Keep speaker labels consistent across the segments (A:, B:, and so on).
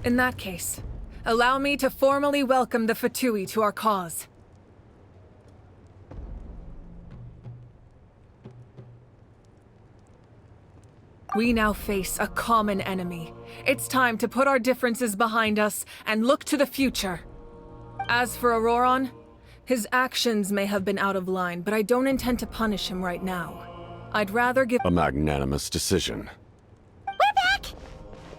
A: In that case, allow me to formally welcome the Fatui to our cause. We now face a common enemy. It's time to put our differences behind us and look to the future. As for Auroron, his actions may have been out of line, but I don't intend to punish him right now. I'd rather give—
B: A magnanimous decision.
C: We're back!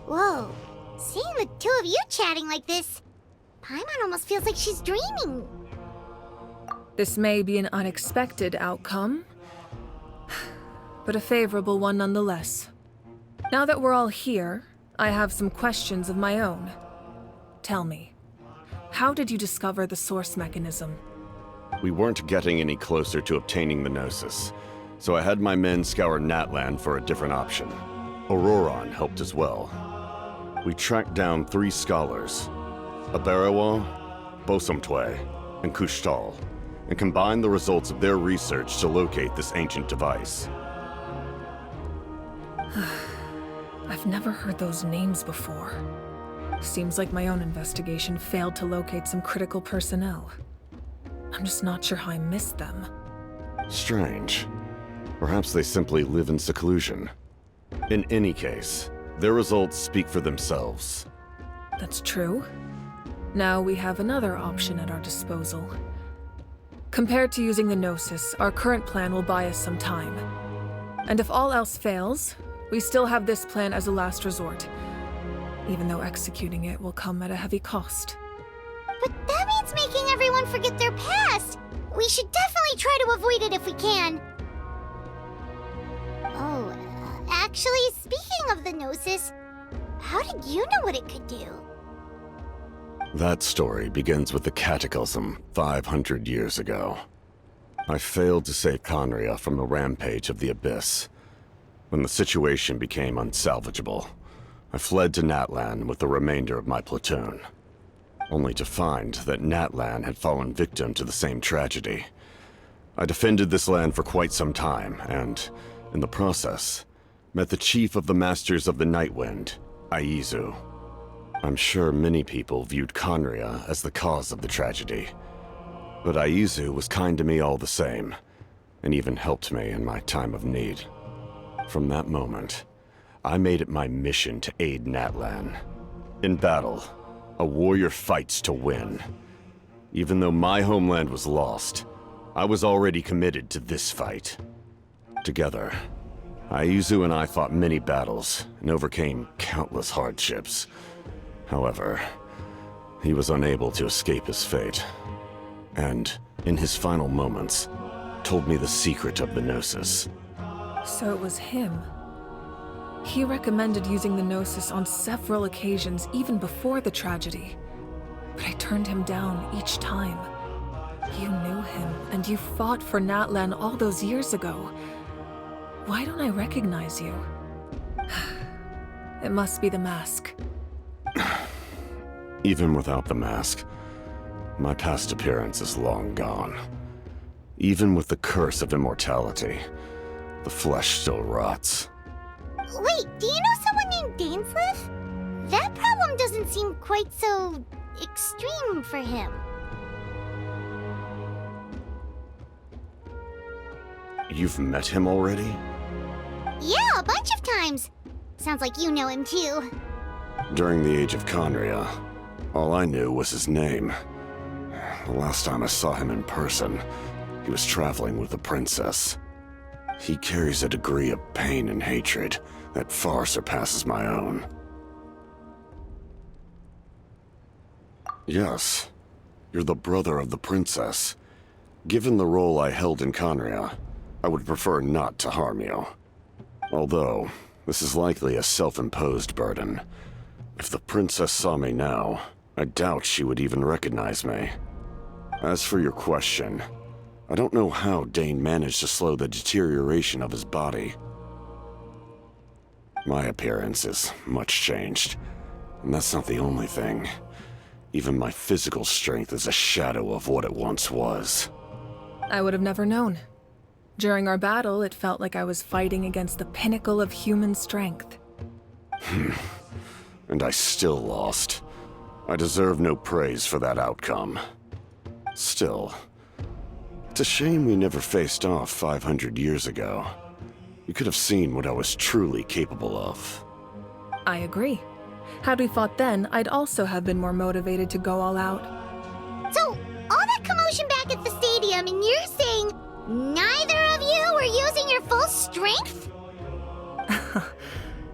C: Whoa. Seeing the two of you chatting like this, Paimon almost feels like she's dreaming.
A: This may be an unexpected outcome, but a favorable one nonetheless. Now that we're all here, I have some questions of my own. Tell me, how did you discover the source mechanism?
B: We weren't getting any closer to obtaining the Gnosis, so I had my men scour Natlan for a different option. Auroron helped as well. We tracked down 3 scholars, Abarawa, Bosomtwe, and Kushtal, and combined the results of their research to locate this ancient device.
A: I've never heard those names before. Seems like my own investigation failed to locate some critical personnel. I'm just not sure how I missed them.
B: Strange. Perhaps they simply live in seclusion. In any case, their results speak for themselves.
A: That's true. Now we have another option at our disposal. Compared to using the Gnosis, our current plan will buy us some time. And if all else fails, we still have this plan as a last resort, even though executing it will come at a heavy cost.
C: But that means making everyone forget their past! We should definitely try to avoid it if we can. Oh, actually, speaking of the Gnosis, how did you know what it could do?
B: That story begins with the Cataclysm 500 years ago. I failed to save Conria from the rampage of the Abyss. When the situation became unsalvageable, I fled to Natlan with the remainder of my platoon, only to find that Natlan had fallen victim to the same tragedy. I defended this land for quite some time, and, in the process, met the chief of the Masters of the Nightwind, Aizu. I'm sure many people viewed Conria as the cause of the tragedy, but Aizu was kind to me all the same, and even helped me in my time of need. From that moment, I made it my mission to aid Natlan. In battle, a warrior fights to win. Even though my homeland was lost, I was already committed to this fight. Together, Aizu and I fought many battles and overcame countless hardships. However, he was unable to escape his fate, and, in his final moments, told me the secret of the Gnosis.
A: So it was him. He recommended using the Gnosis on several occasions, even before the tragedy. But I turned him down each time. You knew him, and you fought for Natlan all those years ago. Why don't I recognize you? It must be the mask.
B: Even without the mask, my past appearance is long gone. Even with the curse of immortality, the flesh still rots.
C: Wait, do you know someone named Dainsleif? That problem doesn't seem quite so extreme for him.
B: You've met him already?
C: Yeah, a bunch of times. Sounds like you know him too.
B: During the Age of Conria, all I knew was his name. The last time I saw him in person, he was traveling with the princess. He carries a degree of pain and hatred that far surpasses my own. Yes. You're the brother of the princess. Given the role I held in Conria, I would prefer not to harm you. Although, this is likely a self-imposed burden. If the princess saw me now, I doubt she would even recognize me. As for your question, I don't know how Dane managed to slow the deterioration of his body. My appearance is much changed, and that's not the only thing. Even my physical strength is a shadow of what it once was.
A: I would have never known. During our battle, it felt like I was fighting against the pinnacle of human strength.
B: And I still lost. I deserve no praise for that outcome. Still, it's a shame we never faced off 500 years ago. You could have seen what I was truly capable of.
A: I agree. Had we fought then, I'd also have been more motivated to go all out.
C: So, all that commotion back at the stadium, and you're saying neither of you were using your full strength?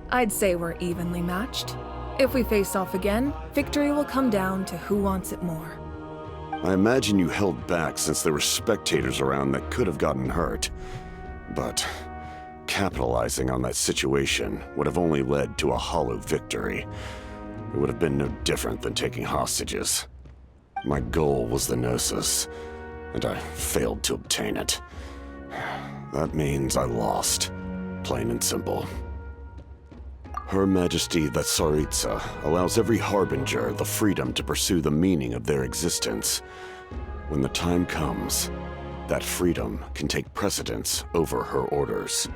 A: I'd say we're evenly matched. If we face off again, victory will come down to who wants it more.
B: I imagine you held back since there were spectators around that could have gotten hurt. But capitalizing on that situation would have only led to a hollow victory. It would have been no different than taking hostages. My goal was the Gnosis, and I failed to obtain it. That means I lost, plain and simple. Her Majesty the Tsaritsa allows every Harbinger the freedom to pursue the meaning of their existence. When the time comes, that freedom can take precedence over her orders.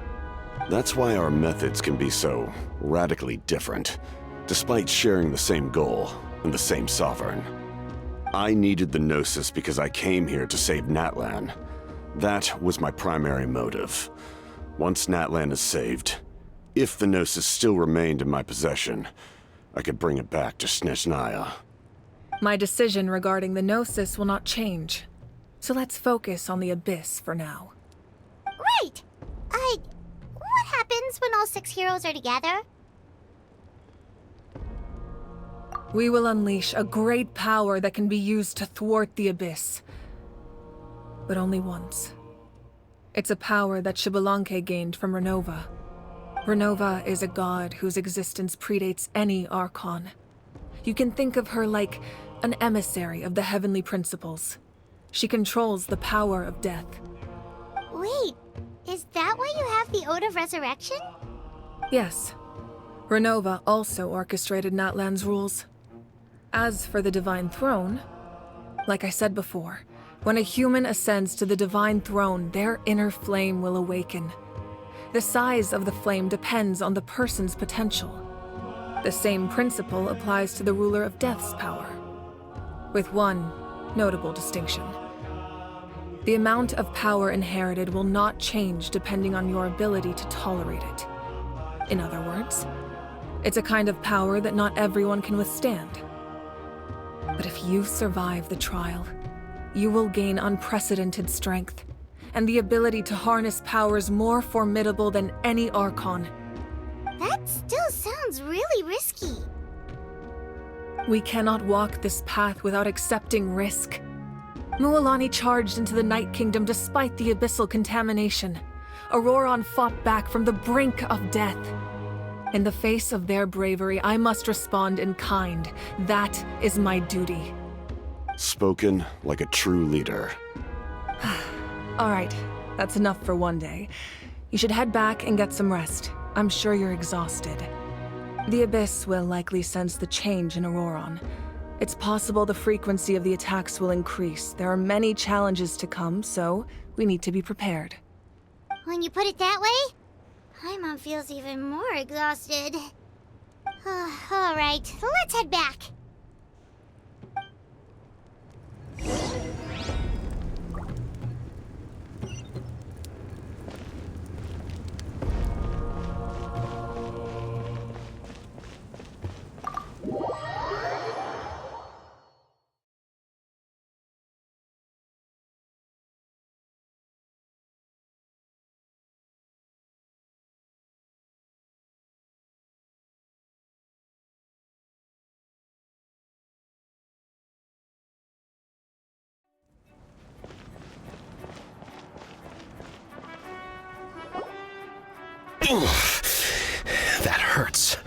B: That's why our methods can be so radically different, despite sharing the same goal and the same sovereign. I needed the Gnosis because I came here to save Natlan. That was my primary motive. Once Natlan is saved, if the Gnosis still remained in my possession, I could bring it back to Snezhnaya.
A: My decision regarding the Gnosis will not change. So let's focus on the Abyss for now.
C: Right! What happens when all 6 heroes are together?
A: We will unleash a great power that can be used to thwart the Abyss. But only once. It's a power that Xbalanque gained from Renova. Renova is a god whose existence predates any Archon. You can think of her like an emissary of the heavenly principles. She controls the power of death.
C: Wait, is that why you have the Ode of Resurrection?
A: Yes. Renova also orchestrated Natlan's rules. As for the Divine Throne, like I said before, when a human ascends to the Divine Throne, their inner flame will awaken. The size of the flame depends on the person's potential. The same principle applies to the ruler of Death's power, with one notable distinction. The amount of power inherited will not change depending on your ability to tolerate it. In other words, it's a kind of power that not everyone can withstand. But if you survive the trial, you will gain unprecedented strength, and the ability to harness powers more formidable than any Archon.
C: That still sounds really risky.
A: We cannot walk this path without accepting risk. Mualani charged into the Night Kingdom despite the abyssal contamination. Auroron fought back from the brink of death. In the face of their bravery, I must respond in kind. That is my duty.
B: Spoken like a true leader.
A: All right, that's enough for one day. You should head back and get some rest. I'm sure you're exhausted. The Abyss will likely sense the change in Auroron. It's possible the frequency of the attacks will increase. There are many challenges to come, so we need to be prepared.
C: When you put it that way, Paimon feels even more exhausted. All right, let's head back.
D: That hurts.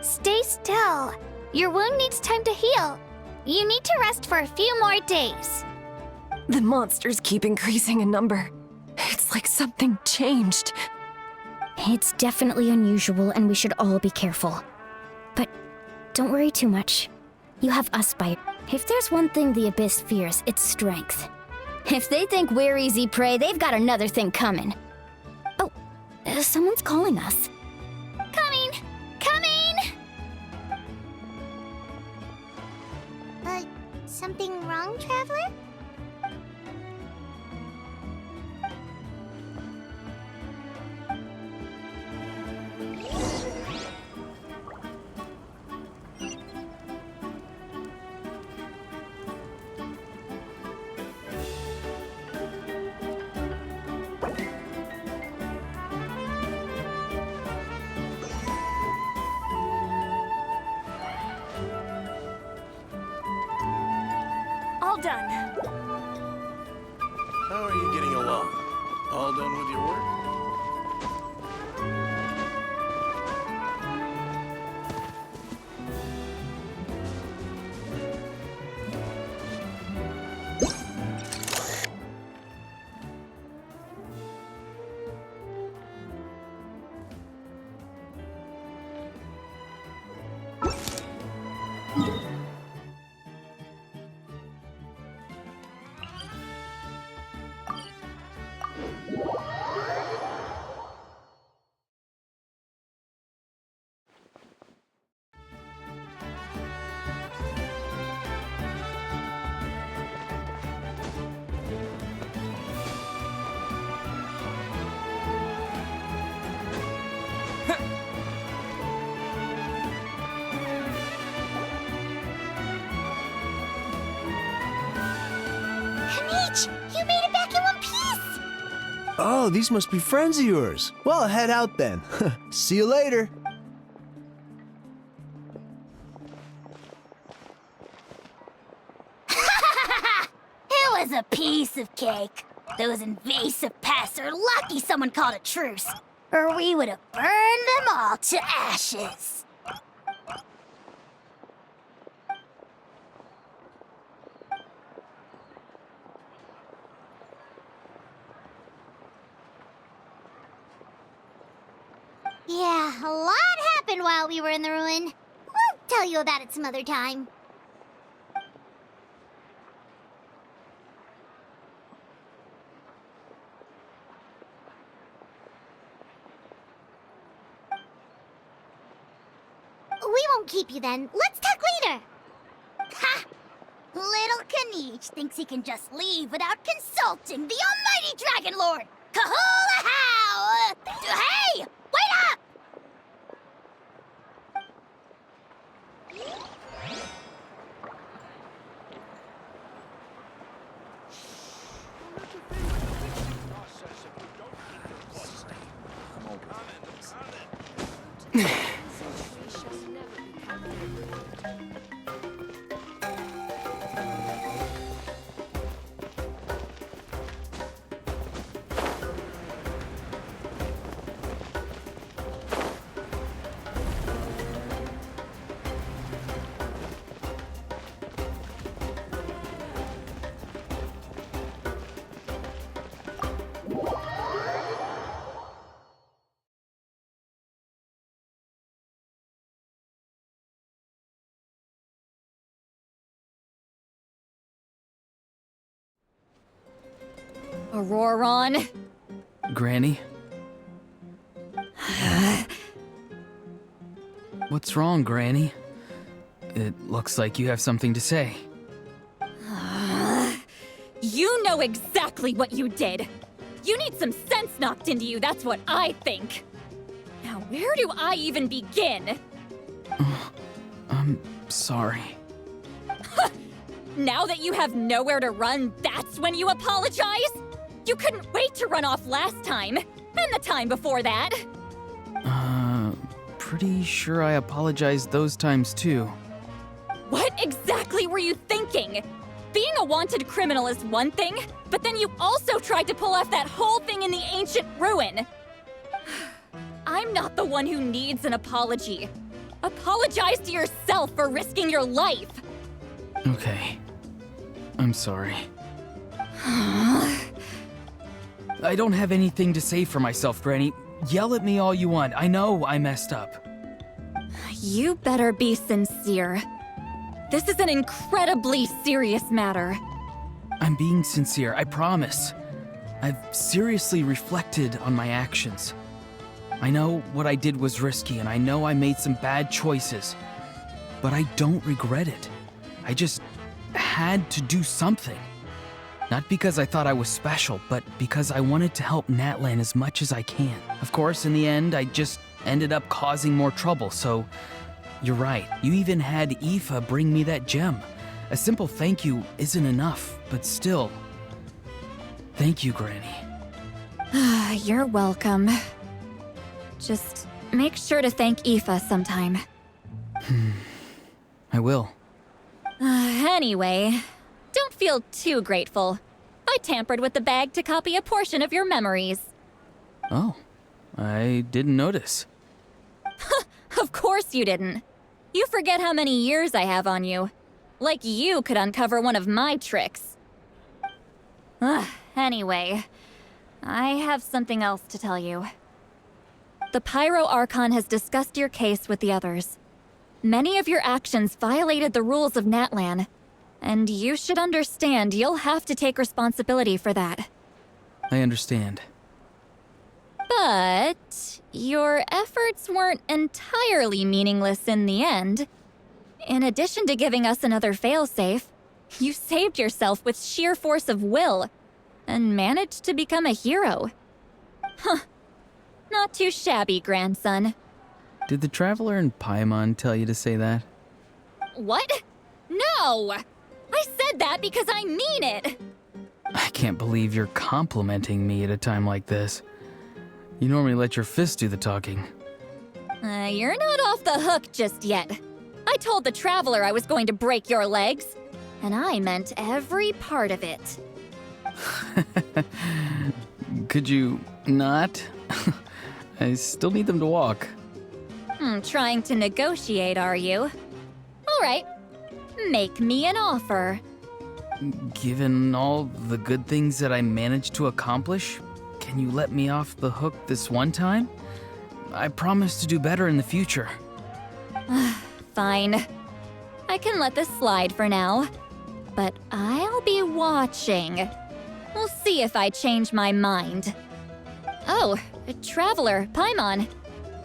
C: Stay still. Your wound needs time to heal. You need to rest for a few more days.
E: The monsters keep increasing in number. It's like something changed.
F: It's definitely unusual and we should all be careful. But don't worry too much. You have us by... If there's one thing the Abyss fears, it's strength. If they think we're easy prey, they've got another thing coming. Oh, someone's calling us.
C: Coming! Coming! Something wrong, Traveler?
E: All done.
D: How are you getting along? All done with your work?
C: You made it back in one piece!
G: Oh, these must be friends of yours. Well, head out then. See you later.
C: It was a piece of cake. Those invasive pests are lucky someone called a truce, or we would have burned them all to ashes. Yeah, a lot happened while we were in the ruin. We'll tell you about it some other time. We won't keep you then. Let's talk later. Ha! Little Kaniche thinks he can just leave without consulting the almighty Dragon Lord. Kahula how! Hey! Wait up!
E: Auroron?
H: Granny? What's wrong, Granny? It looks like you have something to say.
I: You know exactly what you did! You need some sense knocked into you, that's what I think! Now, where do I even begin?
H: I'm sorry.
I: Now that you have nowhere to run, that's when you apologize? You couldn't wait to run off last time, and the time before that.
H: Pretty sure I apologized those times too.
I: What exactly were you thinking? Being a wanted criminal is one thing, but then you also tried to pull off that whole thing in the ancient ruin. I'm not the one who needs an apology. Apologize to yourself for risking your life.
H: Okay. I'm sorry. I don't have anything to say for myself, Granny. Yell at me all you want. I know I messed up.
I: You better be sincere. This is an incredibly serious matter.
H: I'm being sincere, I promise. I've seriously reflected on my actions. I know what I did was risky, and I know I made some bad choices. But I don't regret it. I just had to do something. Not because I thought I was special, but because I wanted to help Natlan as much as I can. Of course, in the end, I just ended up causing more trouble, so you're right. You even had Aoife bring me that gem. A simple thank you isn't enough, but still. Thank you, Granny.
I: You're welcome. Just make sure to thank Aoife sometime.
H: I will.
I: Anyway, don't feel too grateful. I tampered with the bag to copy a portion of your memories.
H: Oh, I didn't notice.
I: Of course you didn't. You forget how many years I have on you. Like you could uncover one of my tricks. Anyway, I have something else to tell you. The Pyro Archon has discussed your case with the others. Many of your actions violated the rules of Natlan, and you should understand you'll have to take responsibility for that.
H: I understand.
I: But your efforts weren't entirely meaningless in the end. In addition to giving us another failsafe, you saved yourself with sheer force of will and managed to become a hero. Huh. Not too shabby, grandson.
H: Did the Traveler and Paimon tell you to say that?
I: What? No! I said that because I mean it!
H: I can't believe you're complimenting me at a time like this. You normally let your fists do the talking.
I: You're not off the hook just yet. I told the Traveler I was going to break your legs, and I meant every part of it.
H: Could you not? I still need them to walk.
I: Trying to negotiate, are you? All right. Make me an offer.
H: Given all the good things that I managed to accomplish, can you let me off the hook this one time? I promise to do better in the future.
I: Fine. I can let this slide for now. But I'll be watching. We'll see if I change my mind. Oh, Traveler, Paimon.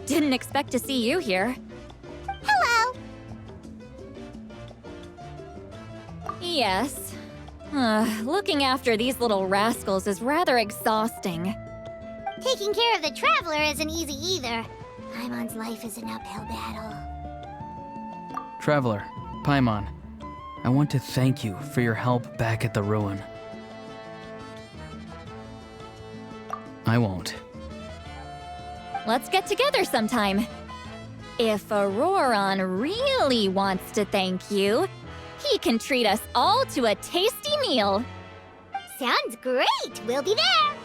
I: Didn't expect to see you here.
C: Hello!
I: Yes. Looking after these little rascals is rather exhausting.
C: Taking care of the Traveler isn't easy either. Paimon's life is an uphill battle.
H: Traveler, Paimon, I want to thank you for your help back at the ruin. I won't.
I: Let's get together sometime. If Auroron really wants to thank you, he can treat us all to a tasty meal.
C: Sounds great! We'll be there!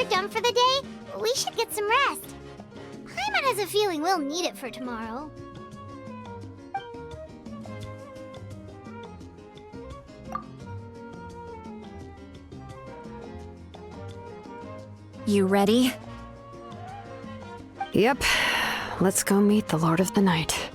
C: done for the day, we should get some rest. Paimon has a feeling we'll need it for tomorrow.
I: You ready?
E: Yep. Let's go meet the Lord of the Night.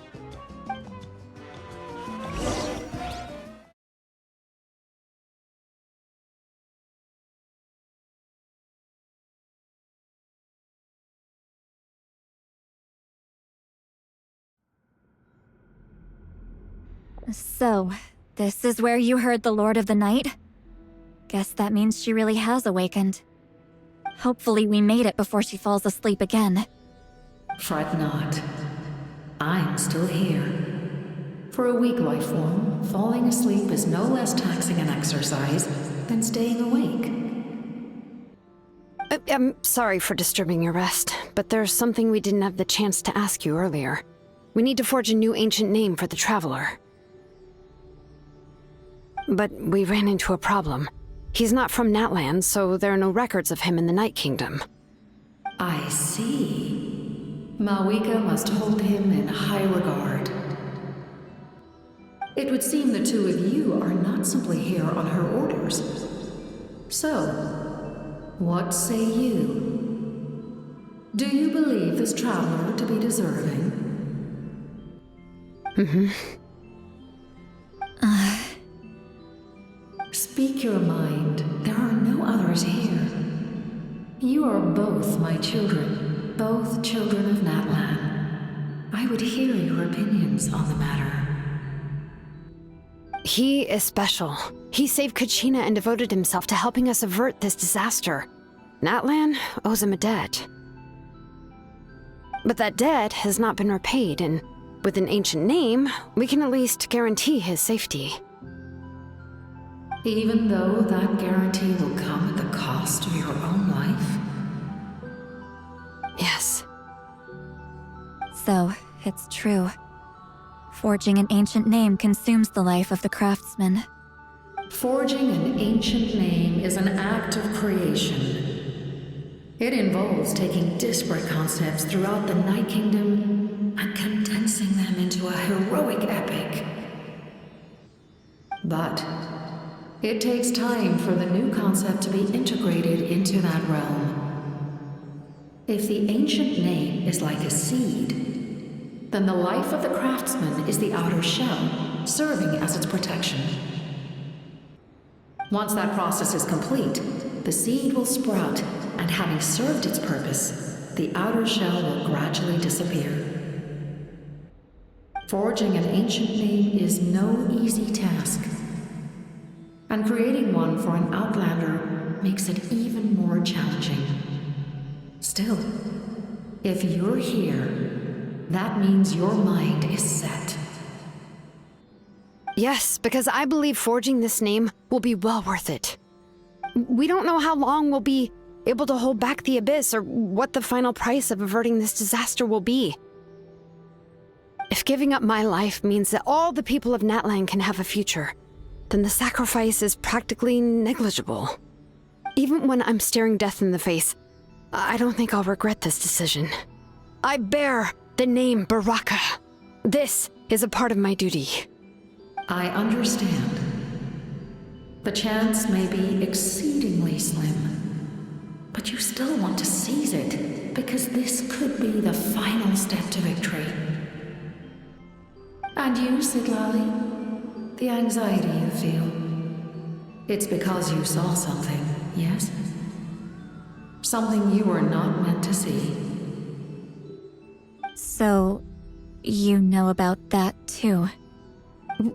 I: So, this is where you heard the Lord of the Night? Guess that means she really has awakened. Hopefully we made it before she falls asleep again.
J: Fret not. I'm still here. For a weak life form, falling asleep is no less taxing an exercise than staying awake.
E: I'm sorry for disturbing your rest, but there's something we didn't have the chance to ask you earlier. We need to forge a new ancient name for the Traveler. But we ran into a problem. He's not from Natlan, so there are no records of him in the Night Kingdom.
J: I see. Malwika must hold him in high regard. It would seem the two of you are not simply here on her orders. So, what say you? Do you believe this traveler to be deserving? Speak your mind. There are no others here. You are both my children, both children of Natlan. I would hear your opinions on the matter.
E: He is special. He saved Kachina and devoted himself to helping us avert this disaster. Natlan owes him a debt. But that debt has not been repaid, and with an ancient name, we can at least guarantee his safety.
J: Even though that guarantee will come at the cost of your own life?
E: Yes.
I: So, it's true. Forging an ancient name consumes the life of the craftsman.
J: Forging an ancient name is an act of creation. It involves taking disparate concepts throughout the Night Kingdom and condensing them into a heroic epic. But it takes time for the new concept to be integrated into that realm. If the ancient name is like a seed, then the life of the craftsman is the outer shell, serving as its protection. Once that process is complete, the seed will sprout, and having served its purpose, the outer shell will gradually disappear. Forging an ancient name is no easy task, and creating one for an outlander makes it even more challenging. Still, if you're here, that means your mind is set.
E: Yes, because I believe forging this name will be well worth it. We don't know how long we'll be able to hold back the Abyss or what the final price of averting this disaster will be. If giving up my life means that all the people of Natlan can have a future, then the sacrifice is practically negligible. Even when I'm staring death in the face, I don't think I'll regret this decision. I bear the name Baraka. This is a part of my duty.
J: I understand. The chance may be exceedingly slim, but you still want to seize it because this could be the final step to victory. And you, Sidlali, the anxiety you feel, it's because you saw something, yes? Something you were not meant to see.
I: So, you know about that too.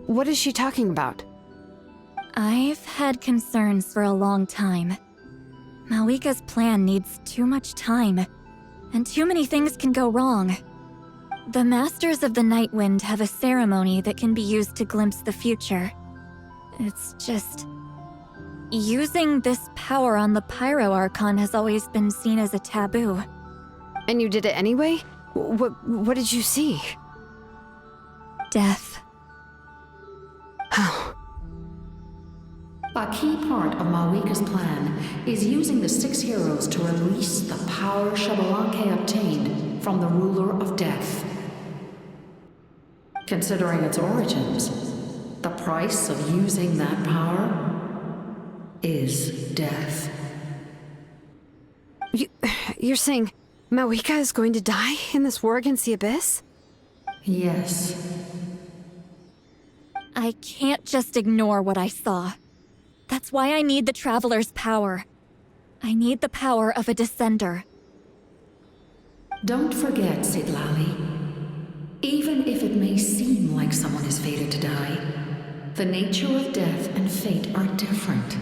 E: What is she talking about?
I: I've had concerns for a long time. Malwika's plan needs too much time, and too many things can go wrong. The Masters of the Night Wind have a ceremony that can be used to glimpse the future. It's just... using this power on the Pyro Archon has always been seen as a taboo.
E: And you did it anyway? What did you see?
I: Death.
E: Oh.
J: A key part of Mawika's plan is using the 6 heroes to release the power Xbalanque obtained from the ruler of death. Considering its origins, the price of using that power is death.
E: You're saying Mawika is going to die in this war against the Abyss?
J: Yes.
I: I can't just ignore what I saw. That's why I need the Traveler's power. I need the power of a Descender.
J: Don't forget, Sidlali. Even if it may seem like someone is fated to die, the nature of death and fate are different.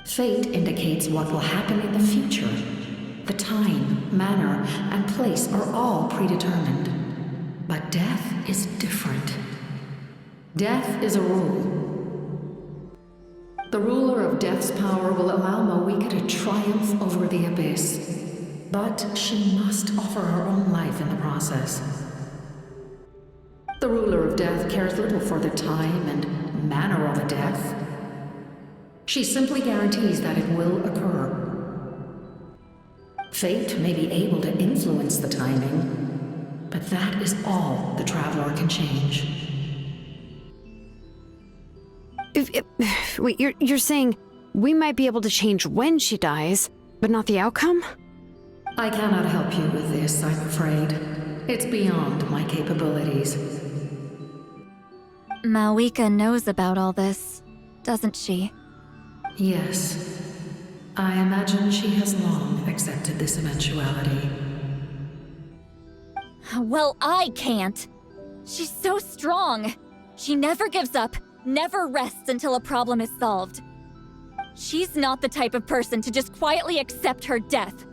J: Fate indicates what will happen in the future. The time, manner, and place are all predetermined. But death is different. Death is a rule. The ruler of death's power will allow Mawika to triumph over the Abyss. But she must offer her own life in the process. The ruler of death cares little for the time and manner of a death. She simply guarantees that it will occur. Fate may be able to influence the timing, but that is all the Traveler can change.
E: Wait, you're saying we might be able to change when she dies, but not the outcome?
J: I cannot help you with this, I'm afraid. It's beyond my capabilities.
I: Mawika knows about all this, doesn't she?
J: Yes. I imagine she has long accepted this eventuality.
I: Well, I can't. She's so strong. She never gives up, never rests until a problem is solved. She's not the type of person to just quietly accept her death.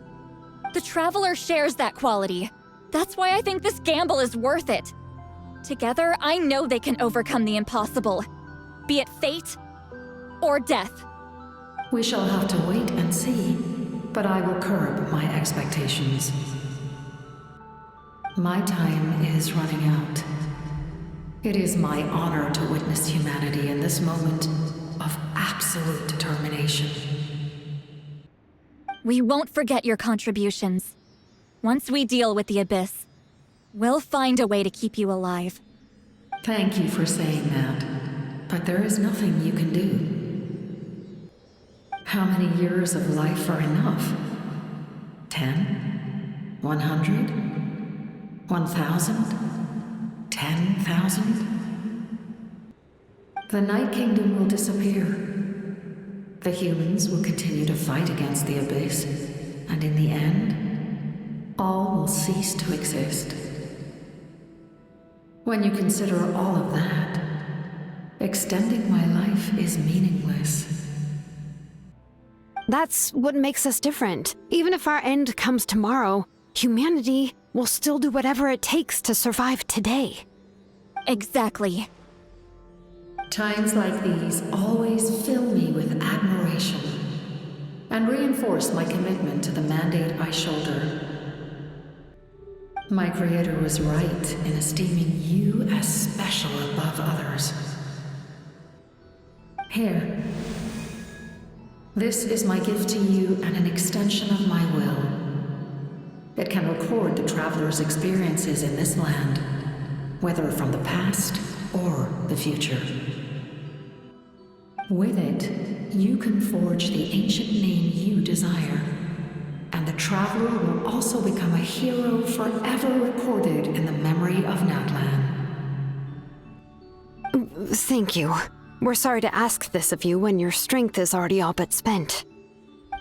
I: The Traveler shares that quality. That's why I think this gamble is worth it. Together, I know they can overcome the impossible. Be it fate or death.
J: We shall have to wait and see, but I will curb my expectations. My time is running out. It is my honor to witness humanity in this moment of absolute determination.
I: We won't forget your contributions. Once we deal with the Abyss, we'll find a way to keep you alive.
J: Thank you for saying that, but there is nothing you can do. How many years of life are enough? 10? 100? 1,000? 10,000? The Night Kingdom will disappear. The humans will continue to fight against the Abyss, and in the end, all will cease to exist. When you consider all of that, extending my life is meaningless.
E: That's what makes us different. Even if our end comes tomorrow, humanity will still do whatever it takes to survive today.
I: Exactly.
J: Times like these always fill me with admiration and reinforce my commitment to the mandate I shoulder. My creator was right in esteeming you as special above others. Here. This is my gift to you and an extension of my will. It can record the Traveler's experiences in this land, whether from the past or the future. With it, you can forge the ancient name you desire, and the Traveler will also become a hero forever recorded in the memory of Natlan.
E: Thank you. We're sorry to ask this of you when your strength is already all but spent.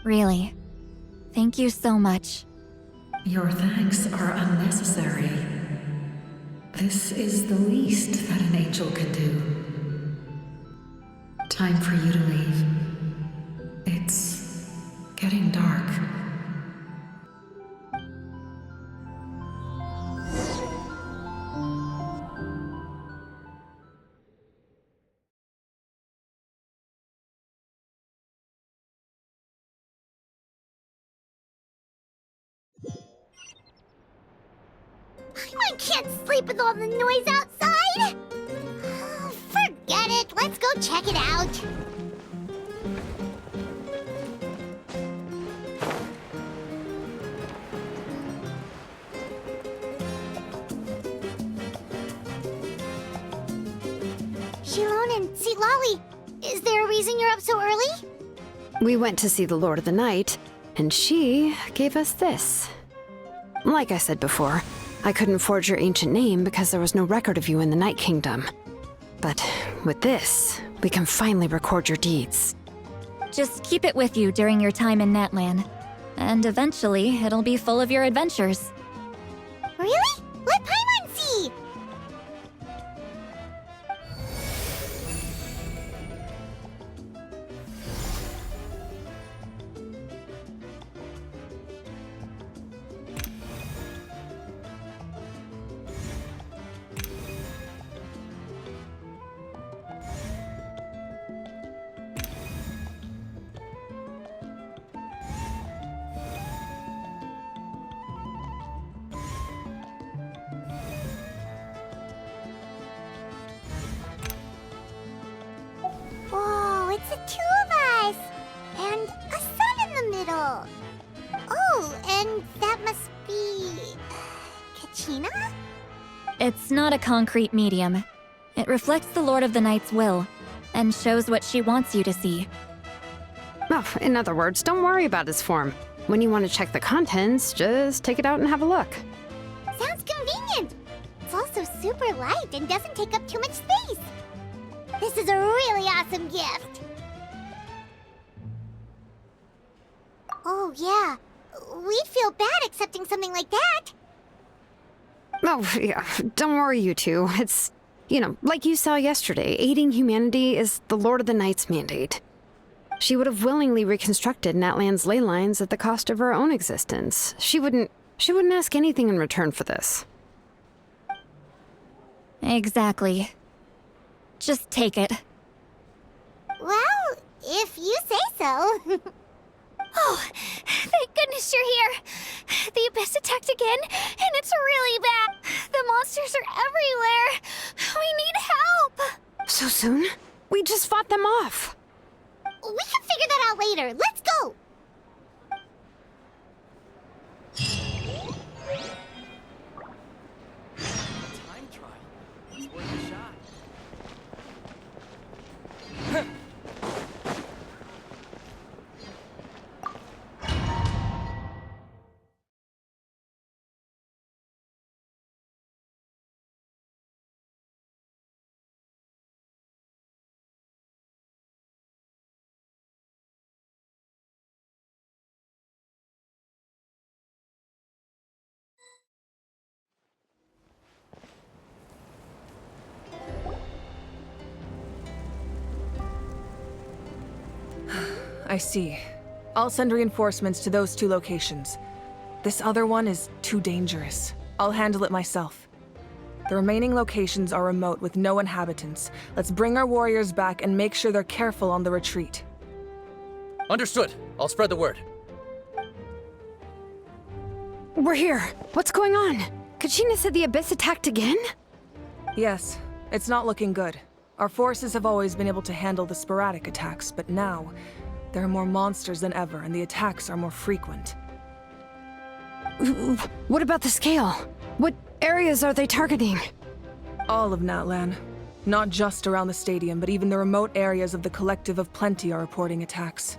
I: Really. Thank you so much.
J: Your thanks are unnecessary. This is the least that an angel can do. Time for you to leave. It's getting dark.
C: I can't sleep with all the noise outside! Get it? Let's go check it out. Shilon and Lolly, is there a reason you're up so early?
E: We went to see the Lord of the Night, and she gave us this. Like I said before, I couldn't forge your ancient name because there was no record of you in the Night Kingdom. But with this, we can finally record your deeds.
I: Just keep it with you during your time in Natlan. And eventually, it'll be full of your adventures.
C: Really? Let Paimon see! Whoa, it's the two of us! And a sun in the middle! Oh, and that must be... Kachina?
I: It's not a concrete medium. It reflects the Lord of the Night's will, and shows what she wants you to see.
E: Oh, in other words, don't worry about its form. When you want to check the contents, just take it out and have a look.
C: Sounds convenient! It's also super light and doesn't take up too much space. This is a really awesome gift! Oh yeah, we'd feel bad accepting something like that.
E: Oh, yeah, don't worry, you two. It's, like you saw yesterday, aiding humanity is the Lord of the Night's mandate. She would have willingly reconstructed Natlan's ley lines at the cost of her own existence. She wouldn't ask anything in return for this.
I: Exactly. Just take it.
C: Well, if you say so.
K: Oh, thank goodness you're here. The Abyss attacked again, and it's really bad. The monsters are everywhere. We need help.
E: So soon? We just fought them off.
C: We can figure that out later. Let's go!
D: Time trial. It's worth a shot.
A: I see. I'll send reinforcements to those 2 locations. This other one is too dangerous. I'll handle it myself. The remaining locations are remote with no inhabitants. Let's bring our warriors back and make sure they're careful on the retreat.
D: Understood. I'll spread the word.
E: We're here. What's going on? Kachina said the Abyss attacked again?
A: Yes, it's not looking good. Our forces have always been able to handle the sporadic attacks, but now, there are more monsters than ever, and the attacks are more frequent.
E: What about the scale? What areas are they targeting?
A: All of Natlan. Not just around the stadium, but even the remote areas of the Collective of Plenty are reporting attacks.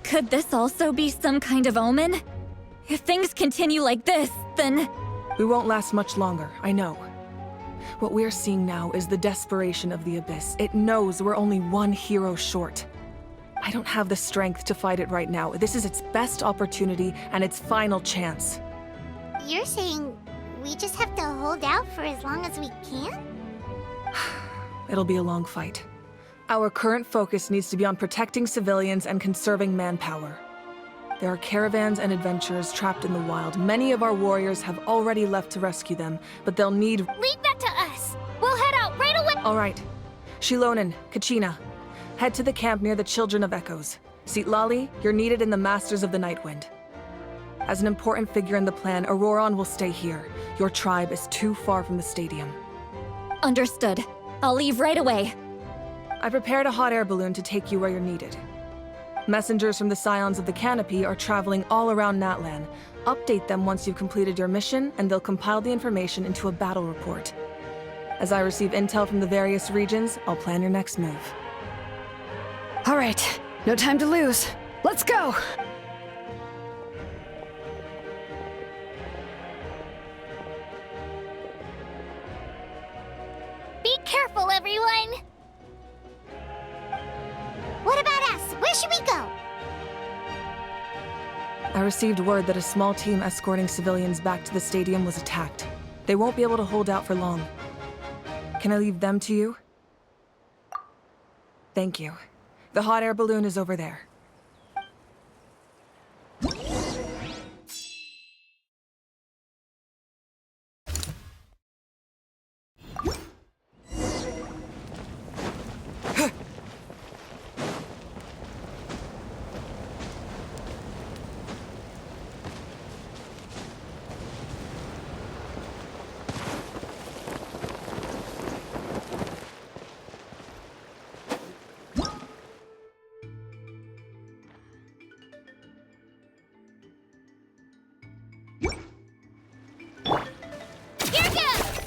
I: Could this also be some kind of omen? If things continue like this, then...
A: We won't last much longer, I know. What we're seeing now is the desperation of the Abyss. It knows we're only one hero short. I don't have the strength to fight it right now. This is its best opportunity and its final chance.
C: You're saying we just have to hold out for as long as we can?
A: It'll be a long fight. Our current focus needs to be on protecting civilians and conserving manpower. There are caravans and adventurers trapped in the wild. Many of our warriors have already left to rescue them, but they'll need...
K: Leave that to us. We'll head out right away.
A: All right. Shilonen, Kachina, head to the camp near the Children of Echoes. Lolly, you're needed in the Masters of the Nightwind. As an important figure in the plan, Auroron will stay here. Your tribe is too far from the stadium.
I: Understood. I'll leave right away.
A: I prepared a hot air balloon to take you where you're needed. Messengers from the Scions of the Canopy are traveling all around Natlan. Update them once you've completed your mission, and they'll compile the information into a battle report. As I receive intel from the various regions, I'll plan your next move.
E: All right, no time to lose. Let's go!
K: Be careful, everyone!
C: What about us? Where should we go?
A: I received word that a small team escorting civilians back to the stadium was attacked. They won't be able to hold out for long. Can I leave them to you? Thank you. The hot air balloon is over there.
K: Here goes!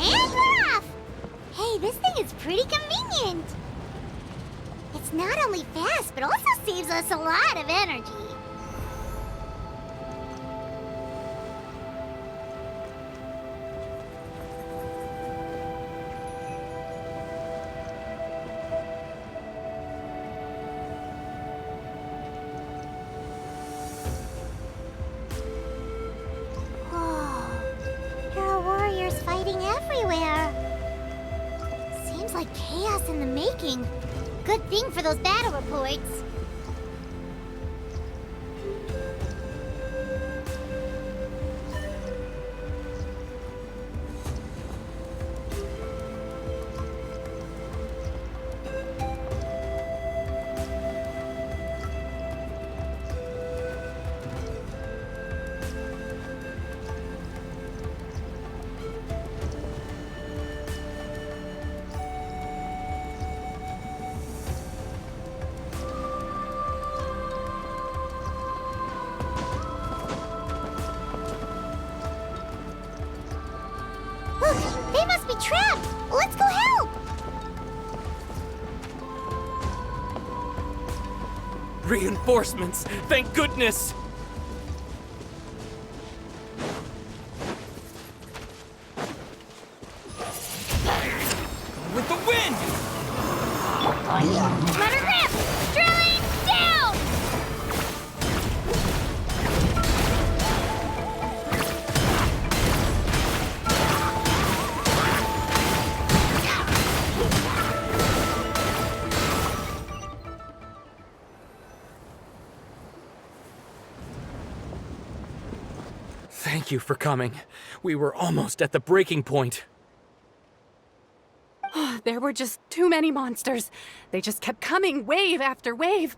C: And we're off! Hey, this thing is pretty convenient. It's not only fast, but also saves us a lot of energy. Whoa. There are warriors fighting everywhere. Seems like chaos in the making. Good thing for those battle reports. Look, they must be trapped. Let's go help.
D: Reinforcements! Thank goodness! With the wind!
K: Rudder grip! Drilling down!
D: Thank you for coming. We were almost at the breaking point.
L: There were just too many monsters. They just kept coming, wave after wave.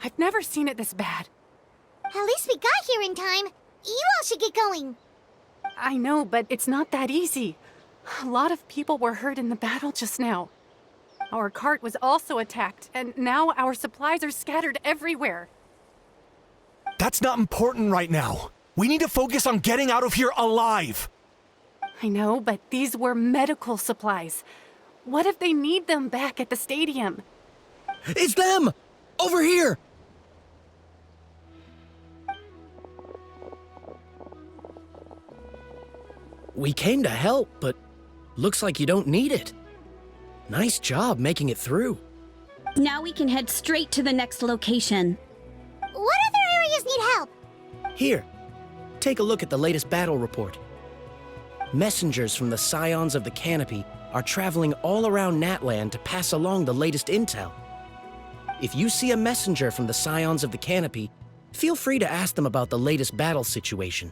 L: I've never seen it this bad.
C: At least we got here in time. You all should get going.
L: I know, but it's not that easy. A lot of people were hurt in the battle just now. Our cart was also attacked, and now our supplies are scattered everywhere.
G: That's not important right now. We need to focus on getting out of here alive.
L: I know, but these were medical supplies. What if they need them back at the stadium?
G: It's them! Over here!
M: We came to help, but looks like you don't need it. Nice job making it through.
N: Now we can head straight to the next location.
C: What other areas need help?
M: Here, take a look at the latest battle report. Messengers from the Scions of the Canopy are traveling all around Natlan to pass along the latest intel. If you see a messenger from the Scions of the Canopy, feel free to ask them about the latest battle situation.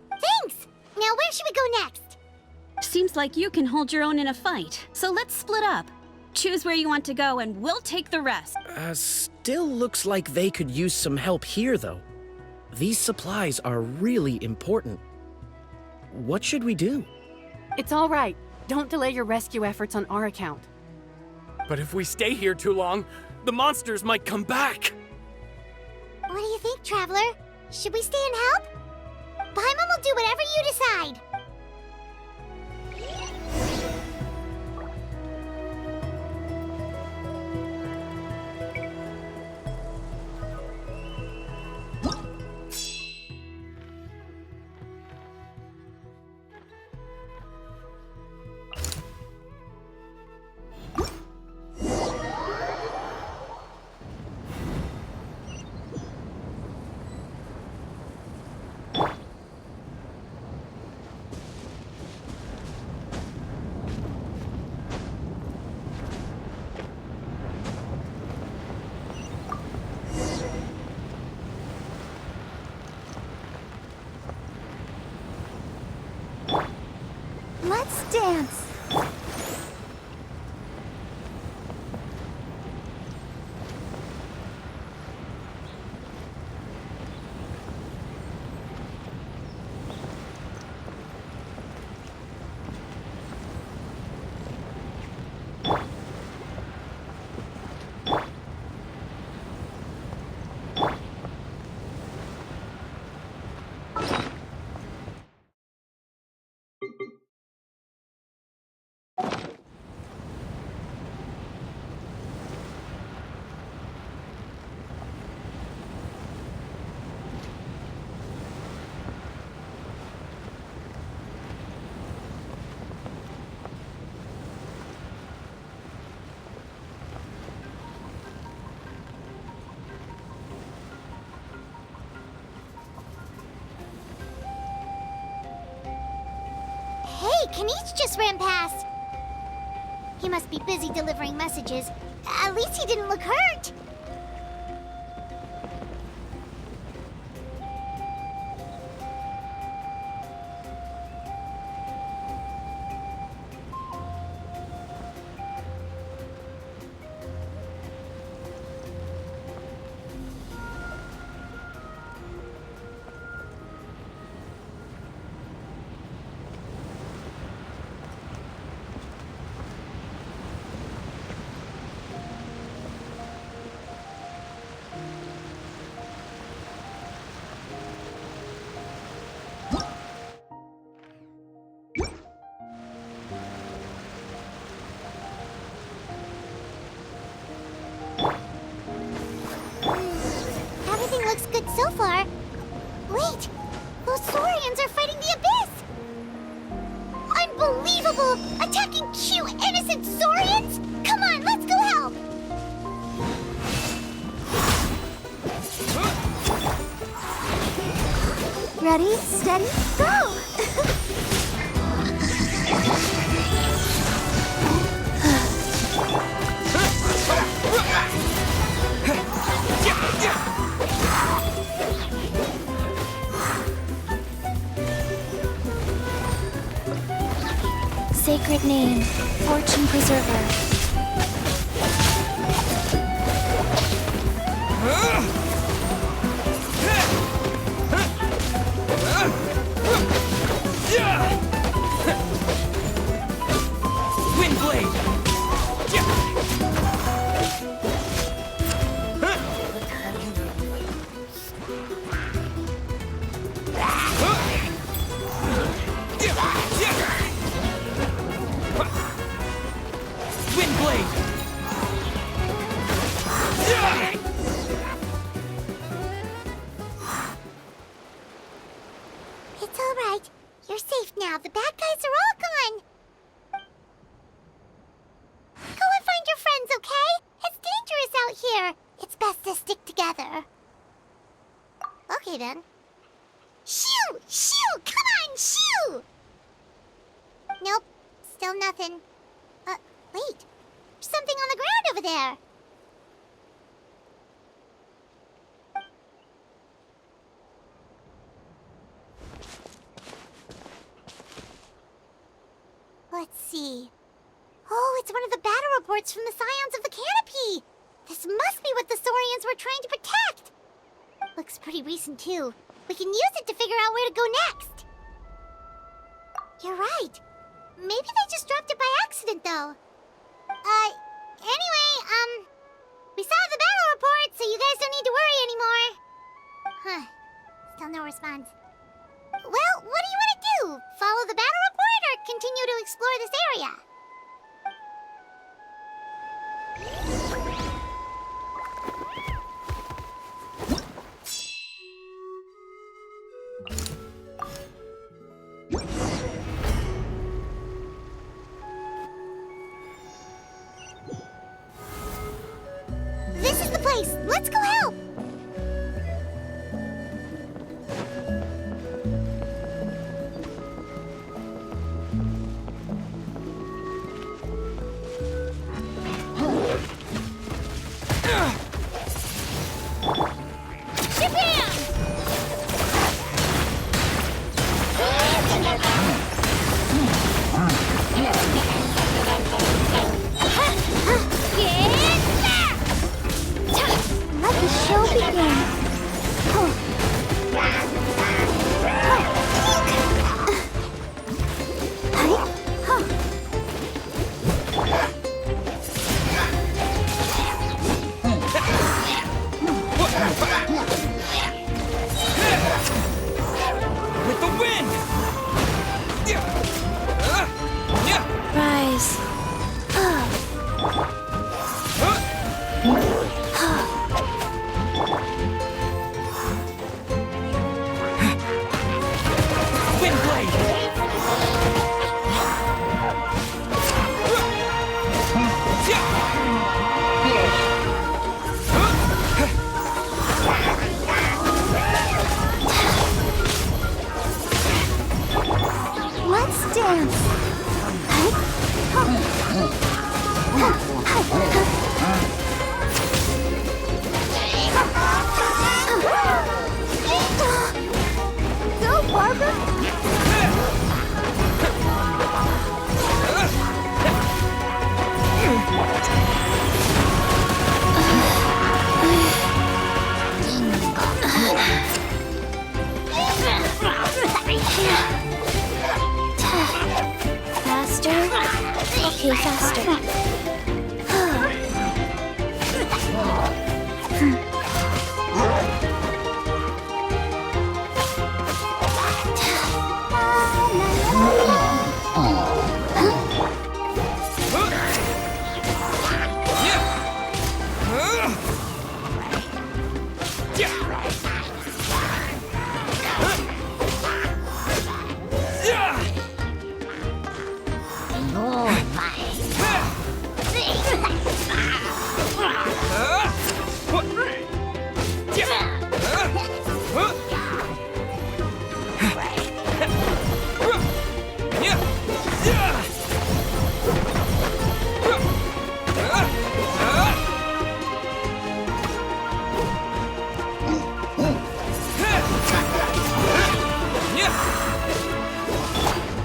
C: Thanks! Now where should we go next?
N: Seems like you can hold your own in a fight, so let's split up. Choose where you want to go and we'll take the rest.
M: Still looks like they could use some help here, though. These supplies are really important. What should we do?
L: It's all right. Don't delay your rescue efforts on our account.
D: But if we stay here too long, the monsters might come back!
C: What do you think, Traveler? Should we stay and help? Paimon will do whatever you decide. Let's dance. Hey, Kanish just ran past. He must be busy delivering messages. At least he didn't look hurt. Everything looks good so far. Wait, those Saurians are fighting the Abyss! Unbelievable! Attacking cute, innocent Saurians? Come on, let's go help! Ready, steady, go!
F: Sacred name, Fortune Preserver.
D: Windblade! Windblade!
C: It's all right. You're safe now. The bad guys are all gone. Go and find your friends, okay? It's dangerous out here. It's best to stick together. Okay, then. Shoo! Shoo! Come on, shoo! Nope. Still nothing. Wait. There's something on the ground over there. must be what the Saurians were trying to protect. Looks pretty recent, too. We can use it to figure out where to go next. You're right. Maybe they just dropped it by accident, though. Anyway, we saw the battle report, so you guys don't need to worry anymore. Huh. Still no response. Well, what do you want to do? Follow the battle report or continue to explore this area? This is the place! Let's go help! Let the show begin.
H: With the wind!
F: Rise.
H: Wind blade!
C: Let's dance. Go, Barbara!
F: Faster? Okay, faster.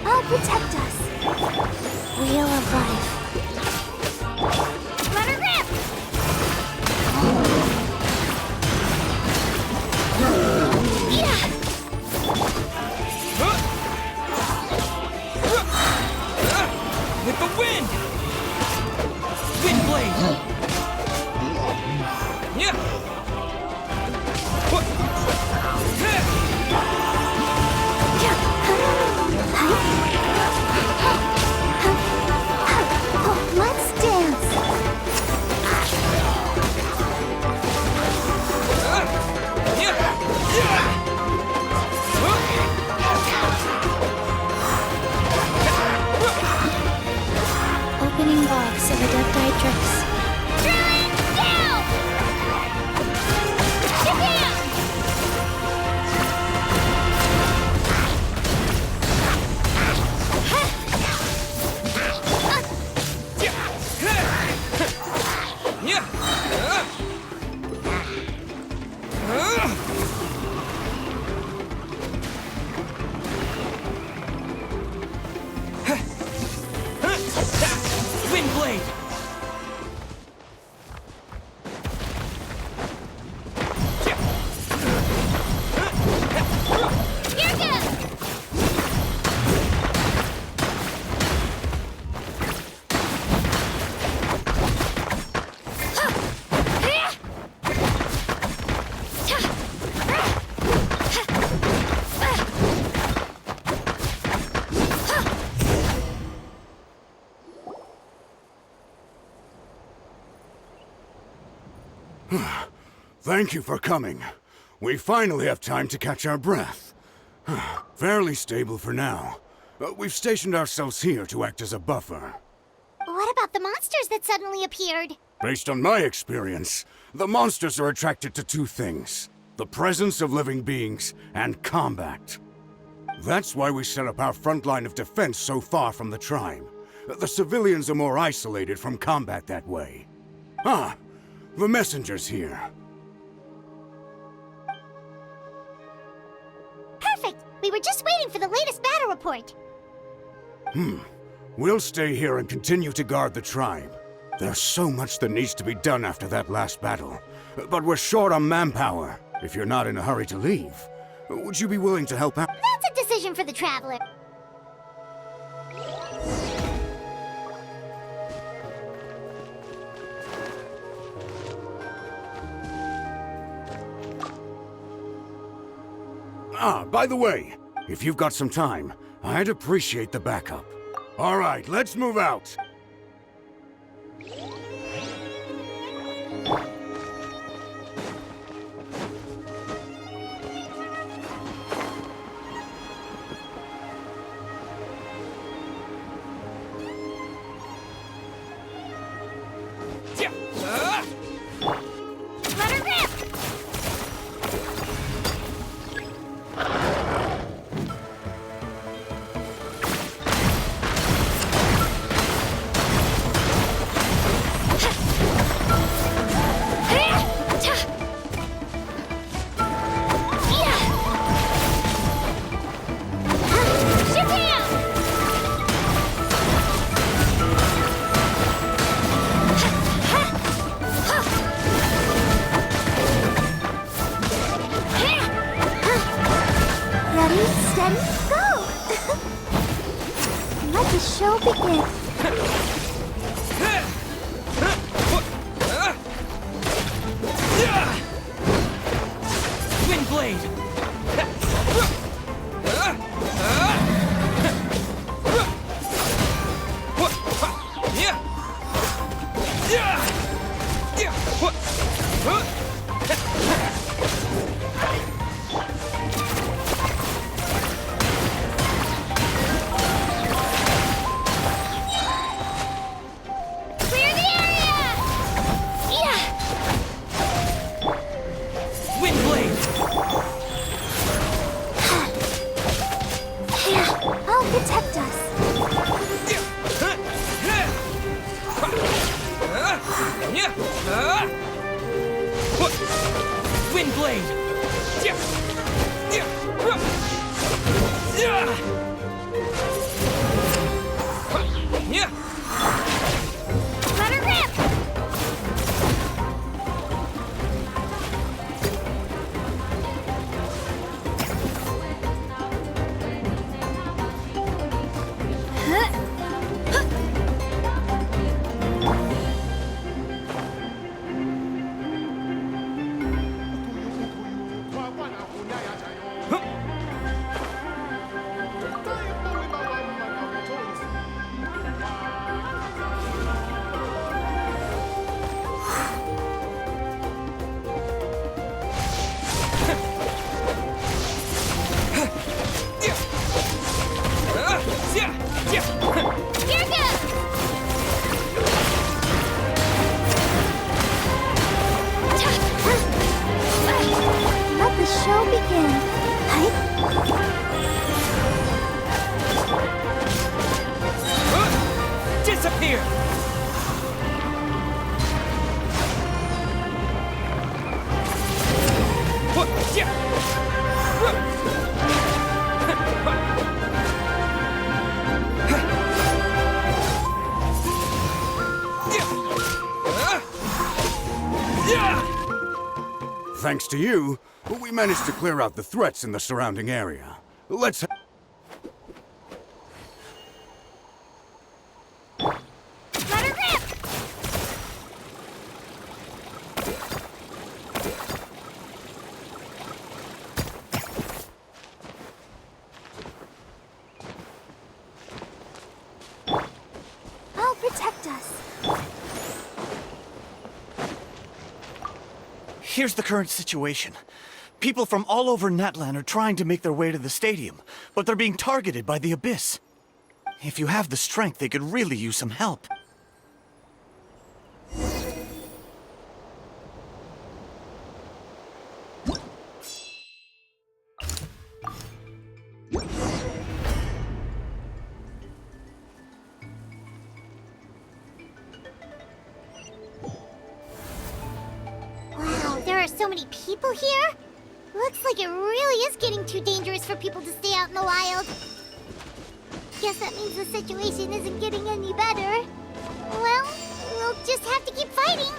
C: I'll protect us.
F: Wheel of life.
C: Let her rip!
H: With the wind! Wind blade!
C: Let's dance.
F: Opening box of Adepti Tricks.
C: Drilling down!
O: Thank you for coming. We finally have time to catch our breath. Fairly stable for now. We've stationed ourselves here to act as a buffer.
C: What about the monsters that suddenly appeared?
O: Based on my experience, the monsters are attracted to two things: the presence of living beings and combat. That's why we set up our front line of defense so far from the tribe. The civilians are more isolated from combat that way. Ah, the messenger's here.
C: Perfect! We were just waiting for the latest battle report.
O: We'll stay here and continue to guard the tribe. There's so much that needs to be done after that last battle. But we're short on manpower. If you're not in a hurry to leave, would you be willing to help out?
C: That's a decision for the Traveler.
O: Ah, by the way, if you've got some time, I'd appreciate the backup. All right, let's move out.
C: Let her rip! Ready, steady, go! Let the show begin.
H: Wind blade!
C: Clear the area! Yeah!
H: Wind blade!
C: I'll protect us.
H: Wind blade!
C: Let her rip! Here goes! Let the show begin.
H: Disappear!
O: Thanks to you, we managed to clear out the threats in the surrounding area. Let's...
C: Let her rip! I'll protect us.
G: Here's the current situation. People from all over Natlan are trying to make their way to the stadium, but they're being targeted by the Abyss. If you have the strength, they could really use some help.
C: Wow, there are so many people here? Looks like it really is getting too dangerous for people to stay out in the wild. Guess that means the situation isn't getting any better. Well, we'll just have to keep fighting.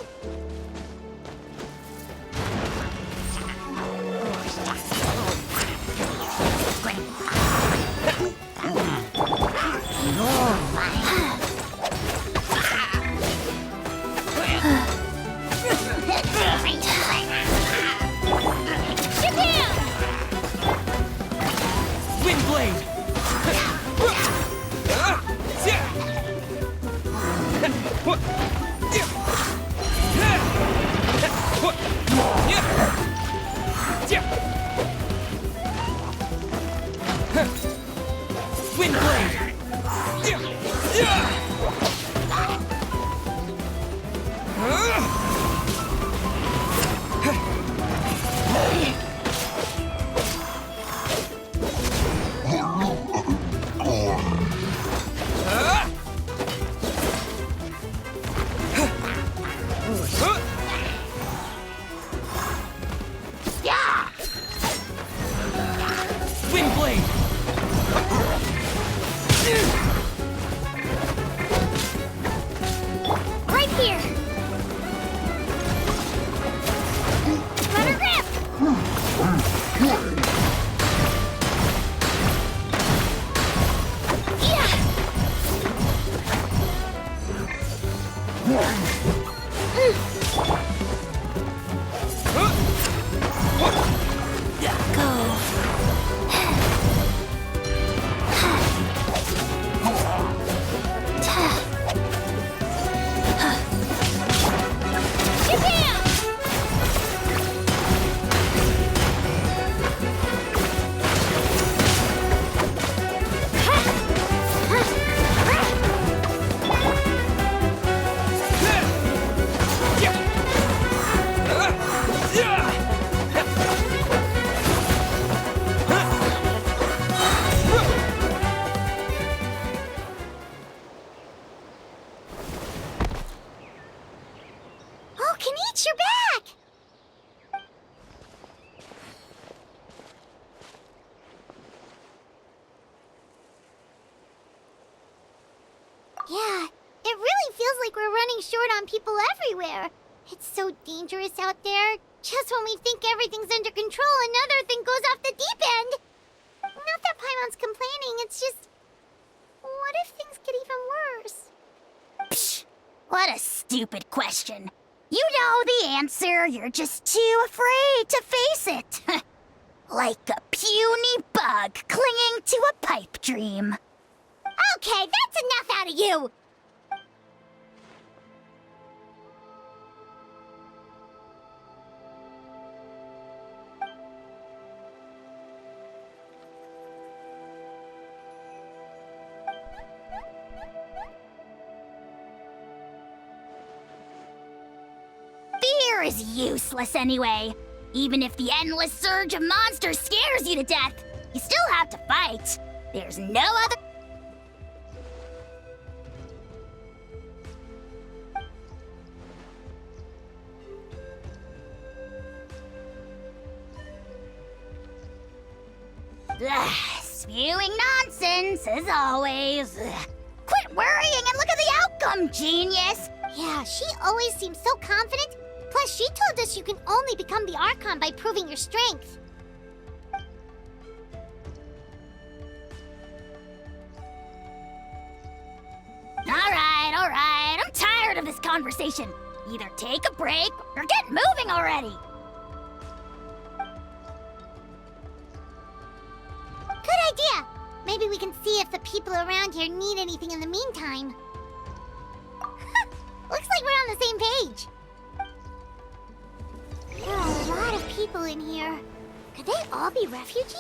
H: Windblade!
C: Right here. Runner grip. Oh, Kenichi, you're back! Yeah, it really feels like we're running short on people everywhere. It's so dangerous out there. Just when we think everything's under control, another thing goes off the deep end. Not that Paimon's complaining, it's just... What if things get even worse?
K: Psh! What a stupid question. You know the answer, you're just too afraid to face it. Like a puny bug clinging to a pipe dream.
C: Okay, that's enough out of you!
K: Fear is useless anyway. Even if the endless surge of monsters scares you to death, you still have to fight. There's no other... Spewing nonsense, as always. Quit worrying and look at the outcome, genius!
C: Yeah, she always seems so confident. Plus, she told us you can only become the Archon by proving your strength.
K: Alright, I'm tired of this conversation. Either take a break or get moving already.
C: Good idea! Maybe we can see if the people around here need anything in the meantime. Looks like we're on the same page. There are a lot of people in here. Could they all be refugees?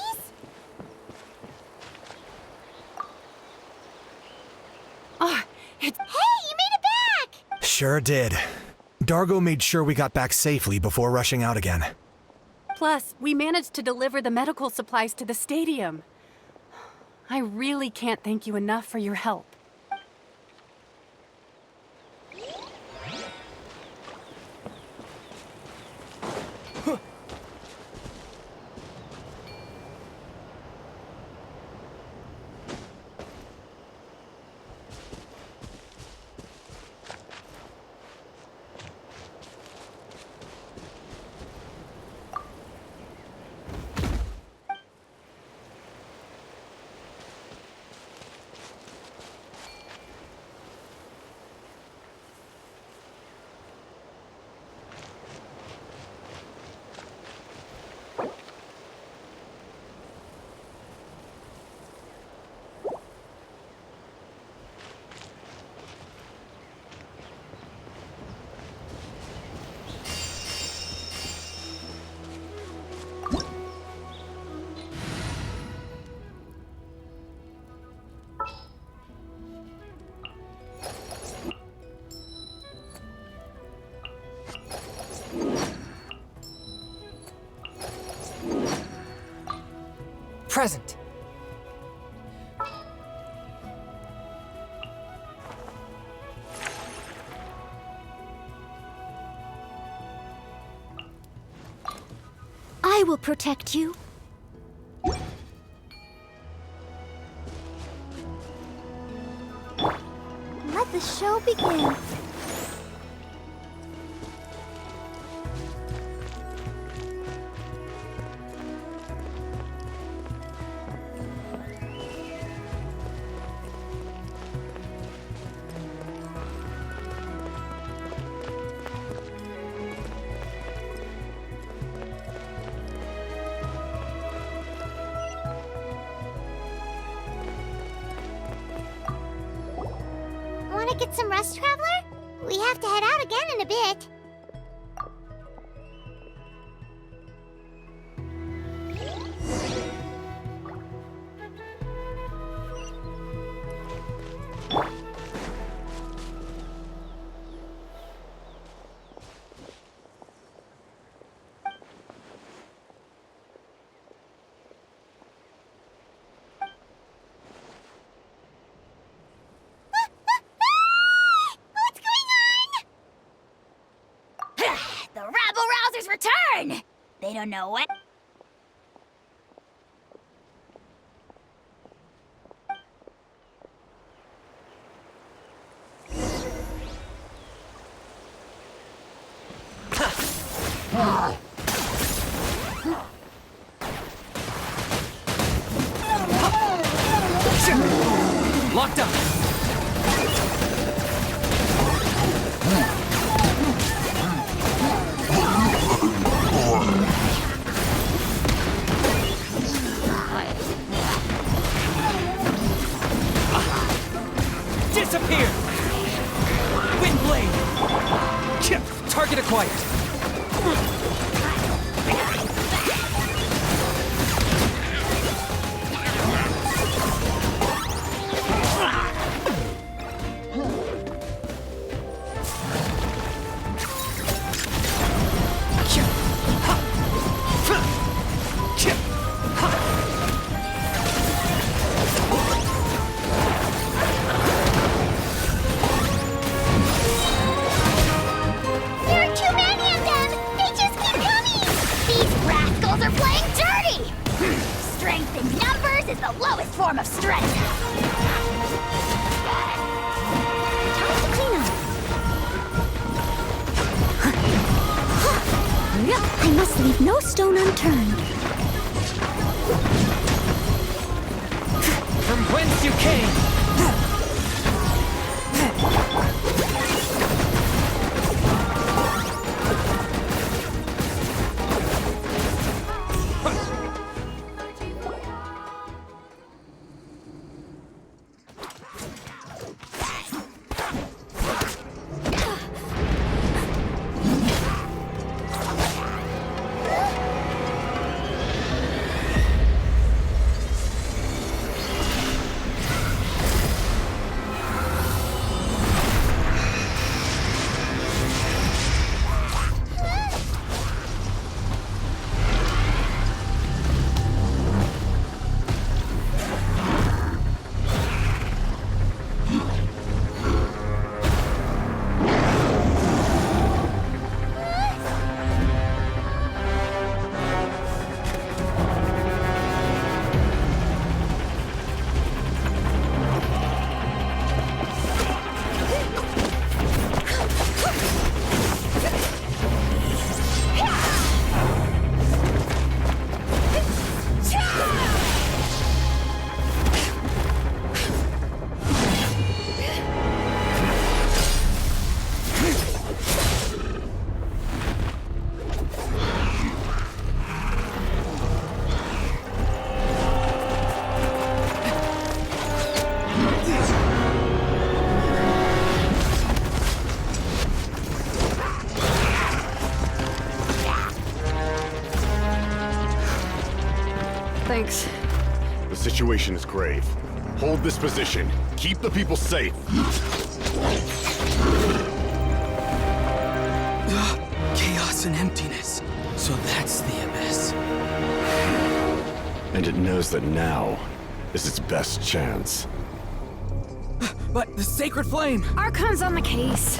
L: Oh, it's...
C: Hey, you made it back!
P: Sure did. Dargo made sure we got back safely before rushing out again.
L: Plus, we managed to deliver the medical supplies to the stadium. I really can't thank you enough for your help.
D: Present.
F: I will protect you.
C: Let the show begin. Wanna get some rest, Traveler? We have to head out again in a bit.
K: The rabble-rousers return! They don't know what...
D: Locked up. Disappear! Windblade! Target acquired!
C: There are too many of them! They just keep coming!
K: These rascals are playing dirty! Strength in numbers is the lowest form of strength.
F: Time to clean up. Hurry up! I must leave no stone unturned.
D: From whence you came!
E: Thanks.
B: The situation is grave. Hold this position. Keep the people safe.
H: Chaos and emptiness. So that's the Abyss.
B: And it knows that now is its best chance.
H: But the Sacred Flame!
E: Archon's on the case.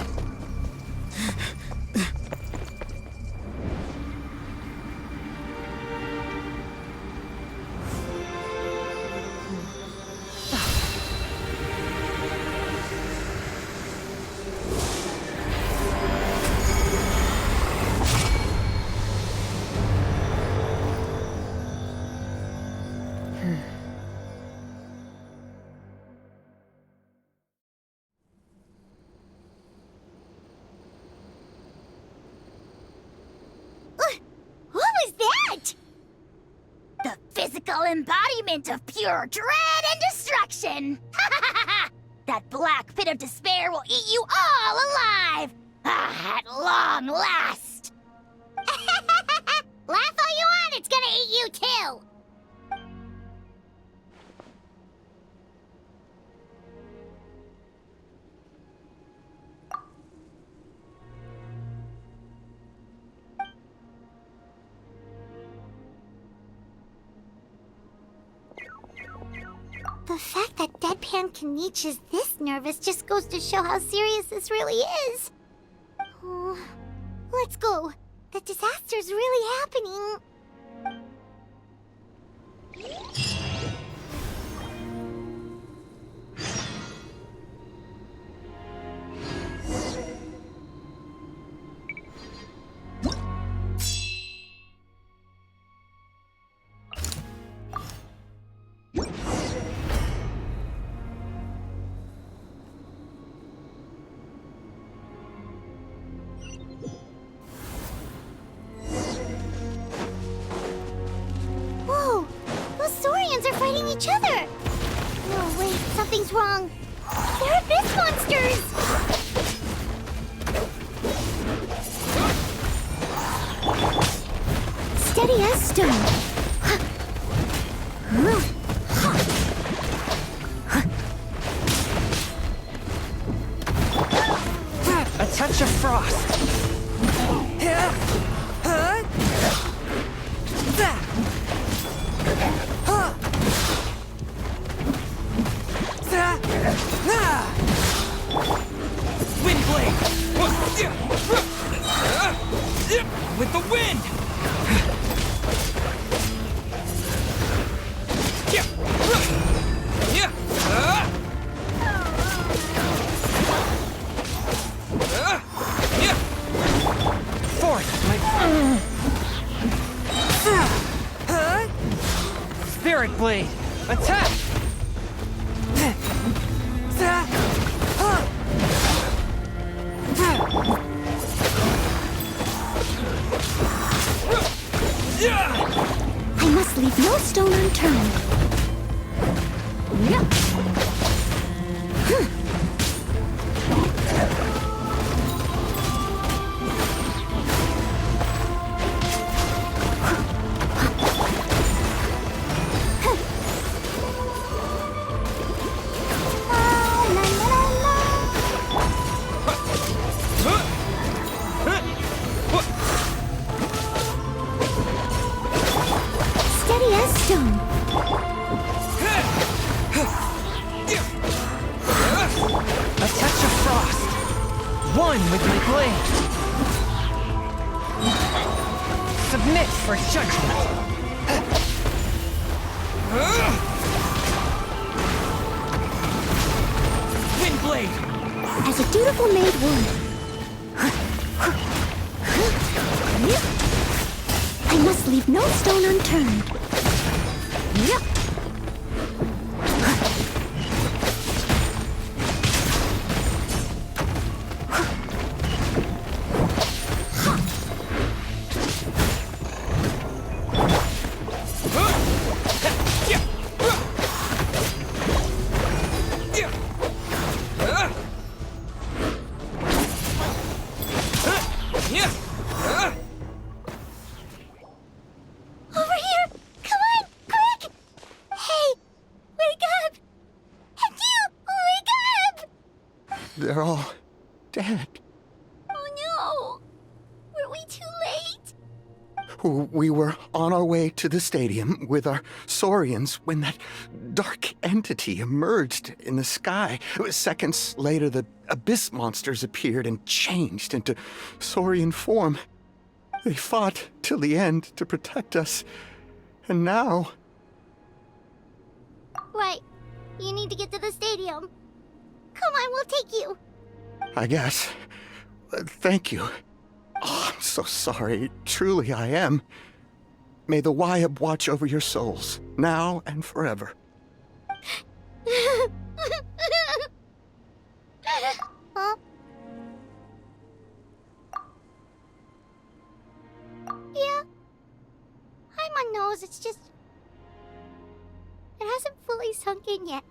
C: What was that? The physical embodiment of pure dread and destruction! That black pit of despair will eat you all alive! At long last! Laugh all you want, it's gonna eat you too! The fact that Deadpan Kanich is this nervous just goes to show how serious this really is. Oh, let's go. The disaster's really happening. Whoa! Those Saurians are fighting each other! No, wait, something's wrong. They're abyss monsters! Steady as stone.
D: A touch of frost.
H: Wind blade! With the wind! Force my Spirit blade! Attack!
C: I must leave no stone unturned. Steady as stone.
D: A touch of frost. One with my blade. Submit for judgment. Wind blade.
C: As a dutiful maid would. I must leave no stone unturned. Over here! Come on, quick!
Q: they're all dead.
C: Oh no! Were we too late?
Q: We were on our way to the stadium with our Saurians when that dark entity emerged in the sky. Seconds later, the Abyss monsters appeared and changed into Saurian form. They fought till the end to protect us. And now...
C: Right. You need to get to the stadium. Come on, we'll take you.
Q: I guess. Thank you. Oh, I'm so sorry. Truly, I am. May the Wyab watch over your souls, now and forever.
C: Huh? Yeah. Hi, my nose. It's just... It hasn't fully sunk in yet.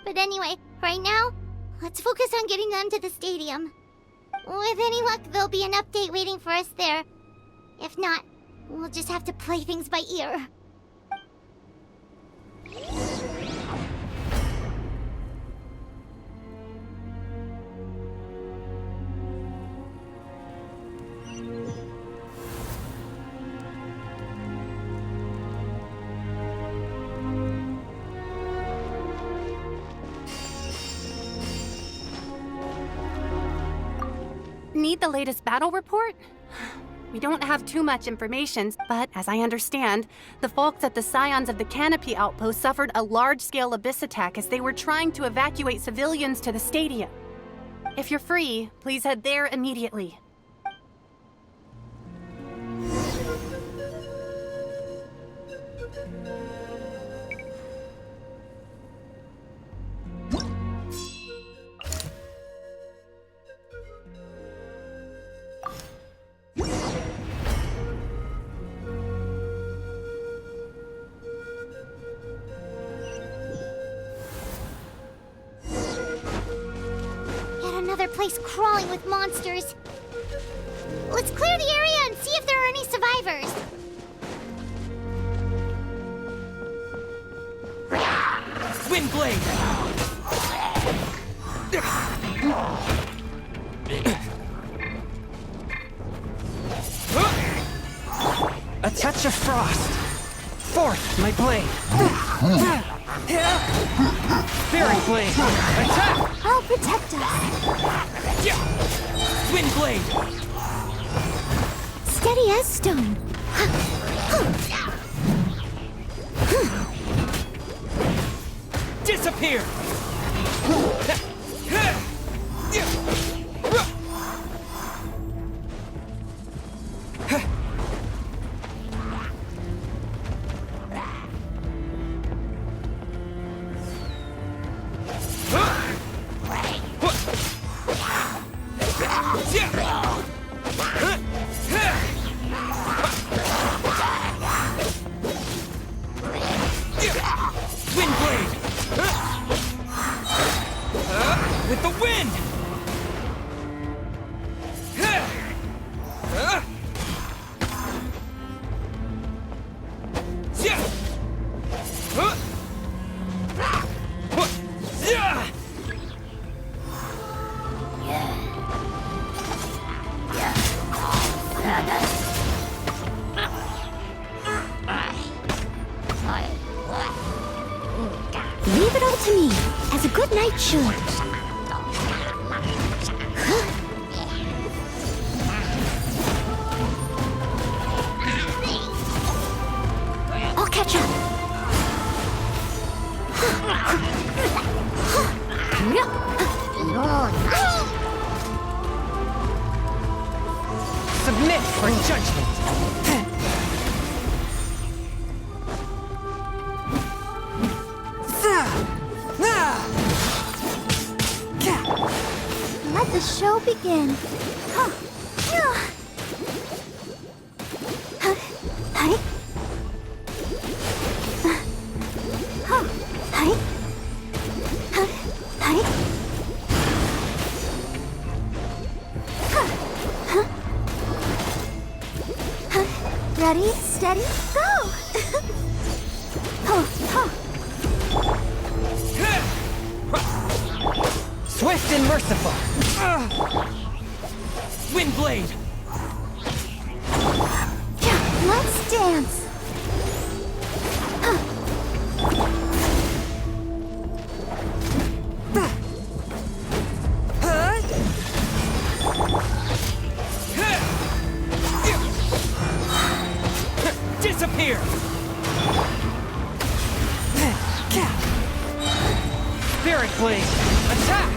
C: But anyway, right now, let's focus on getting them to the stadium. With any luck, there'll be an update waiting for us there. If not, we'll just have to play things by ear.
L: Need the latest battle report? We don't have too much information, but as I understand, the folks at the Scions of the Canopy outpost suffered a large-scale abyss attack as they were trying to evacuate civilians to the stadium. If you're free, please head there immediately.
C: Another place crawling with monsters. Let's clear the area and see if there are any survivors.
D: Windblade! A touch of frost. Forth, my blade. Fairy blade, attack!
C: I'll protect us.
D: Wind blade.
C: Steady as stone.
D: Disappear! With the wind!
C: Leave it all to me, as a good knight should. I'll catch up.
D: Submit for judgment!
C: Let the show begin. Ready, steady, go!
D: Swift and merciful. Windblade.
C: Let's dance.
D: Disappear. Spirit blade. Attack.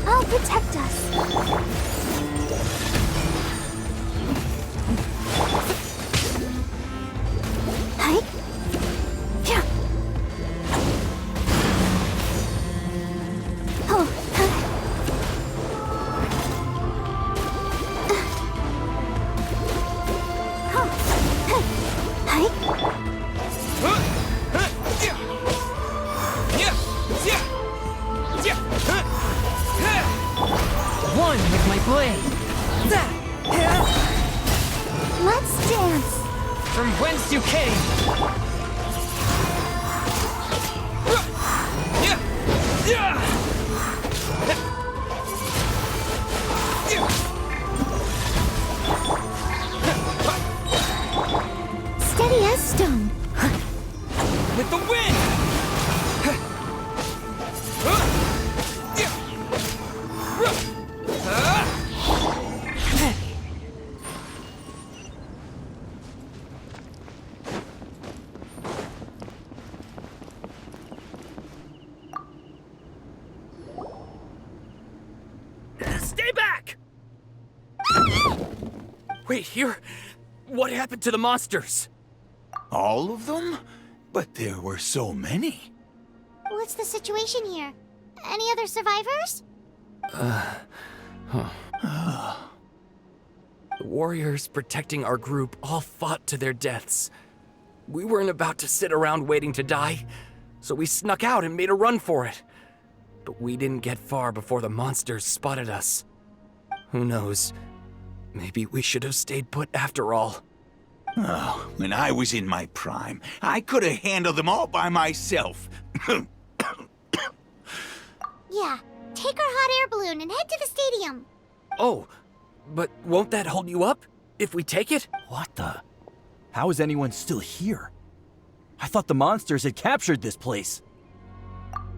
C: I'll protect us. Hi. Yeah. Oh.
D: One with my blade.
C: Let's dance.
D: From whence you came.
C: Steady as stone.
D: With the wind. Stay back! Wait, here? What happened to the monsters?
R: All of them? But there were so many.
C: What's the situation here? Any other survivors?
D: The warriors protecting our group all fought to their deaths. We weren't about to sit around waiting to die, so we snuck out and made a run for it. But we didn't get far before the monsters spotted us. Who knows? Maybe we should have stayed put after all.
R: Oh, when I was in my prime, I could have handled them all by myself.
C: Yeah. Take our hot air balloon and head to the stadium.
D: Oh, but won't that hold you up if we take it?
S: What the? How is anyone still here? I thought the monsters had captured this place.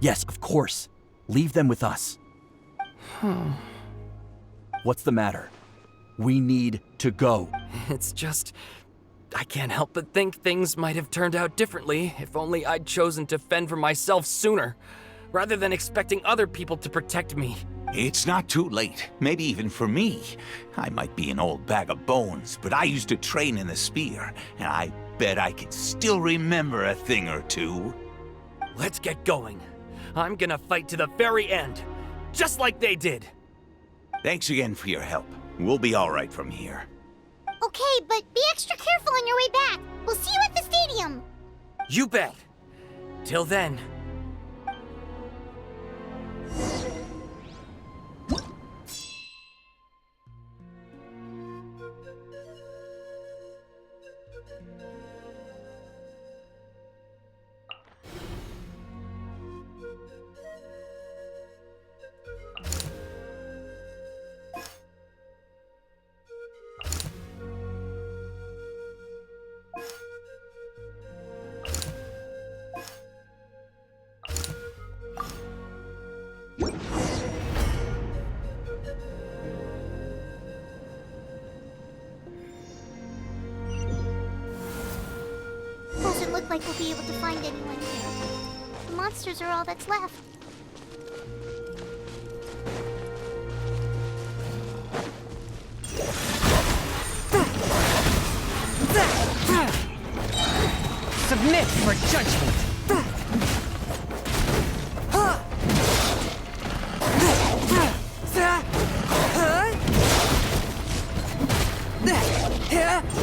S: Yes, of course. Leave them with us. What's the matter? We need to go.
D: It's just... I can't help but think things might have turned out differently if only I'd chosen to fend for myself sooner, rather than expecting other people to protect me.
R: It's not too late, maybe even for me. I might be an old bag of bones, but I used to train in the spear, and I bet I can still remember a thing or two.
D: Let's get going. I'm gonna fight to the very end, just like they did.
R: Thanks again for your help. We'll be all right from here.
C: Okay, but be extra careful on your way back. We'll see you at the stadium.
D: You bet. Till then.
C: Doesn't look like we'll be able to find anyone here. The monsters are all that's left.
D: Submit for judgment.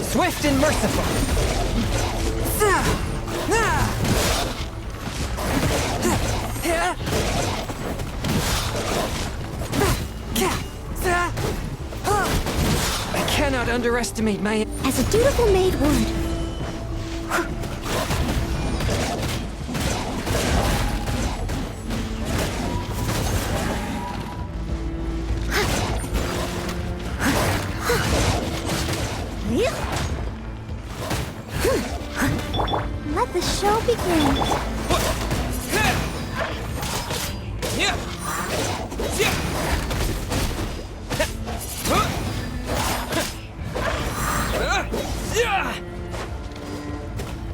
D: Swift and merciful. I cannot not underestimate my...
F: As a dutiful maid would.
C: Let the show begin.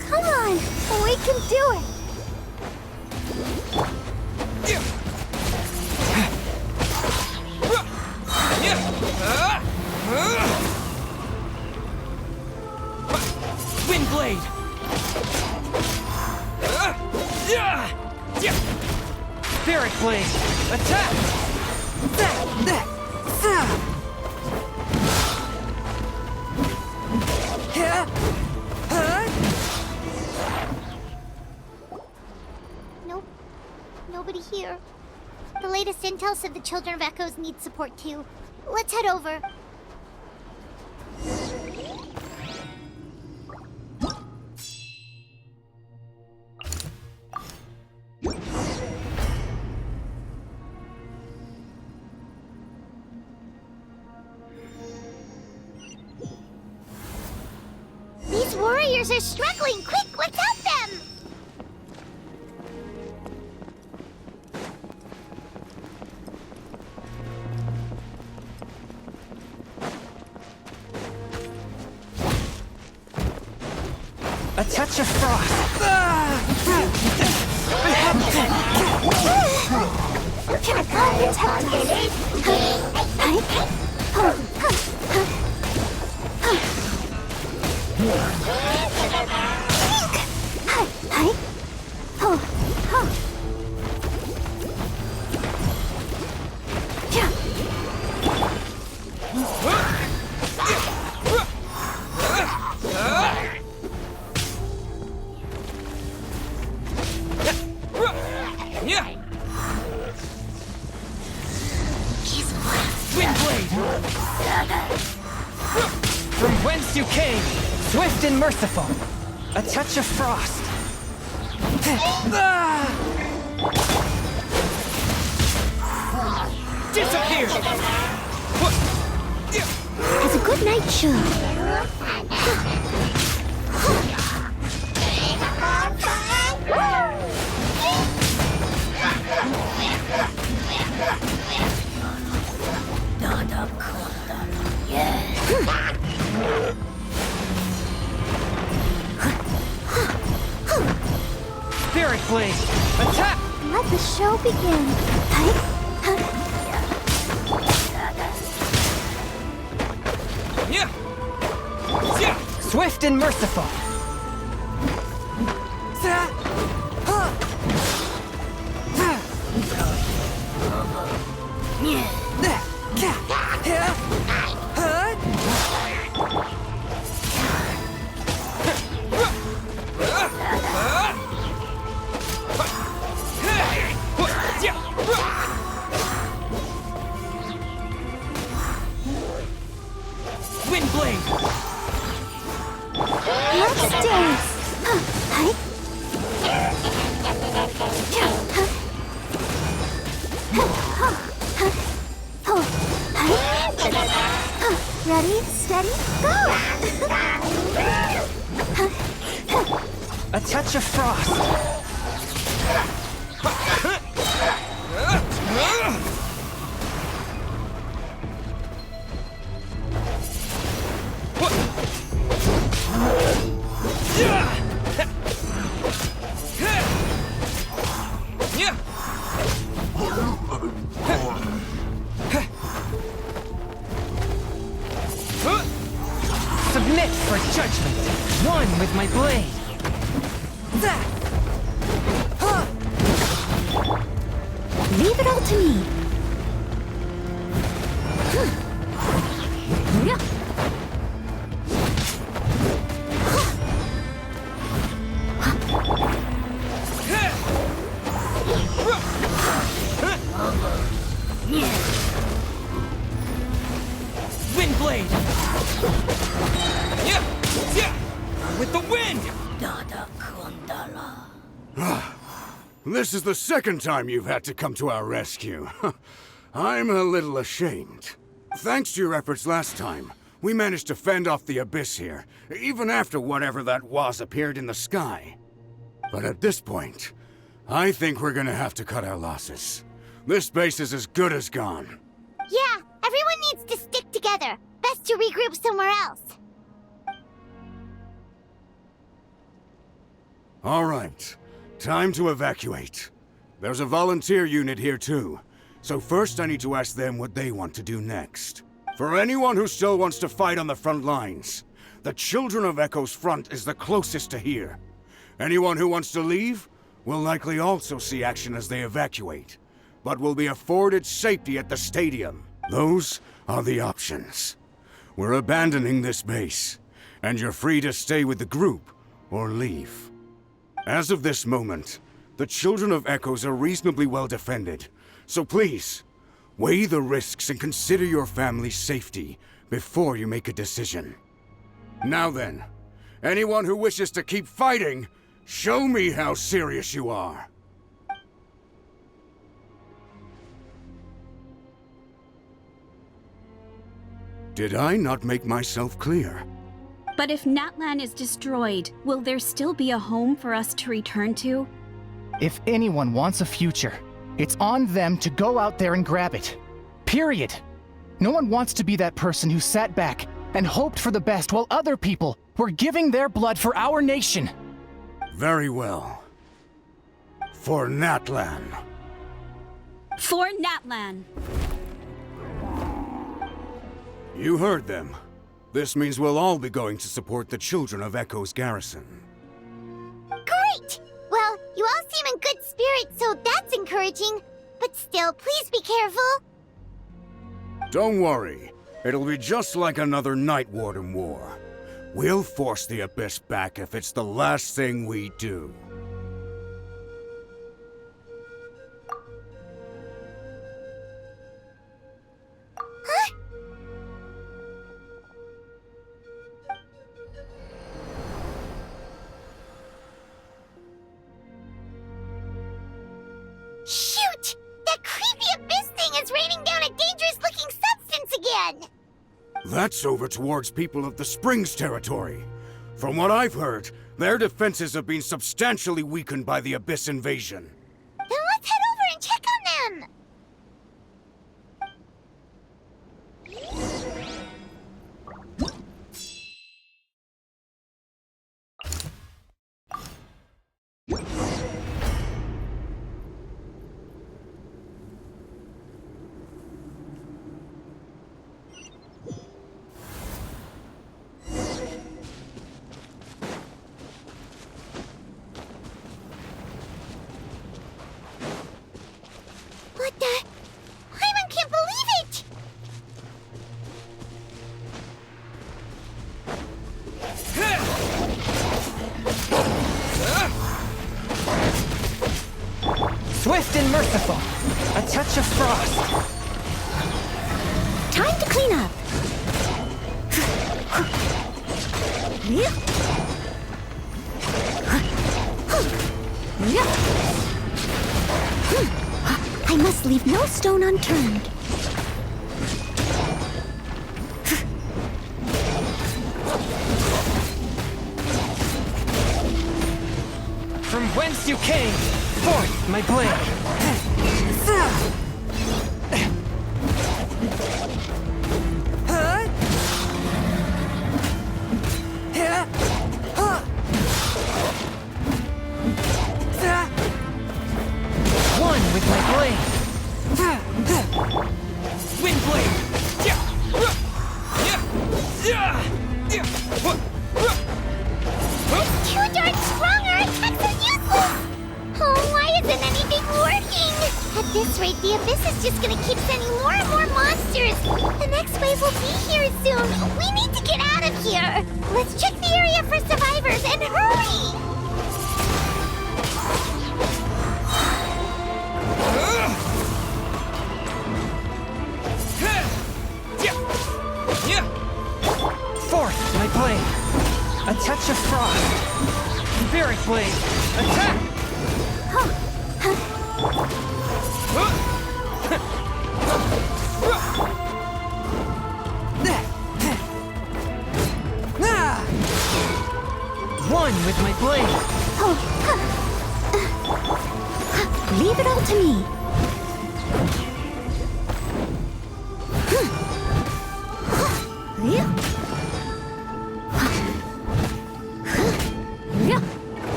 C: Come on, we can do it.
D: Windblade! Spirit Blade! Attack!
C: Nope. Nobody here. The latest intel said the Children of Echoes need support too. Let's head over. These warriors are struggling! Quick, let's help them!
D: A touch of frost! From whence you came, swift and merciful, a touch of frost. Disappear!
C: As a good night show.
D: Spirit Blade, attack!
C: Let the show begin.
D: Swift and merciful. Windblade!
C: Let's dance. Ready, steady, go!
D: A touch of frost. Submit for judgment, one with my blade.
F: Leave it all to me.
D: Windblade!
O: This is the second time you've had to come to our rescue. I'm a little ashamed. Thanks to your efforts last time, we managed to fend off the Abyss here, even after whatever that was appeared in the sky. But at this point, I think we're gonna have to cut our losses. This base is as good as gone.
C: Yeah, everyone needs to stick together. Best to regroup somewhere else.
O: All right, time to evacuate. There's a volunteer unit here too, so first I need to ask them what they want to do next. For anyone who still wants to fight on the front lines, the Children of Echo's front is the closest to here. Anyone who wants to leave will likely also see action as they evacuate, but will be afforded safety at the stadium. Those are the options. We're abandoning this base, and you're free to stay with the group or leave. As of this moment, the Children of Echoes are reasonably well defended, so please, weigh the risks and consider your family's safety before you make a decision. Now then, anyone who wishes to keep fighting, show me how serious you are. Did I not make myself clear?
N: But if Natlan is destroyed, will there still be a home for us to return to?
T: If anyone wants a future, it's on them to go out there and grab it. Period. No one wants to be that person who sat back and hoped for the best while other people were giving their blood for our nation.
O: Very well. For Natlan.
N: For Natlan.
O: You heard them. This means we'll all be going to support the Children of Echo's garrison.
C: Great! Well, you all seem in good spirits, so that's encouraging. But still, please be careful.
O: Don't worry. It'll be just like another Night Warden war. We'll force the Abyss back if it's the last thing we do.
C: Huh? Shoot! That creepy Abyss thing is raining down a dangerous-looking substance again!
O: That's over towards people of the Springs territory. From what I've heard, their defenses have been substantially weakened by the Abyss invasion.
C: Then let's head over and check on them! What the? Hyman can't believe it!
T: Swift and merciful. A touch of frost.
F: Time to clean up. I must leave no stone unturned.
T: From whence you came, forth my blade. One with my blade. Wind blade.
C: That's too darn strong, our attacks are useless! Oh, why isn't anything working? At this rate, the Abyss is just gonna keep sending more and more monsters! The next wave will be here soon! We need to get out of here! Let's check the area for survivors, and hurry!
T: Forth my blade. A touch of frost. Spirit blade. Attack!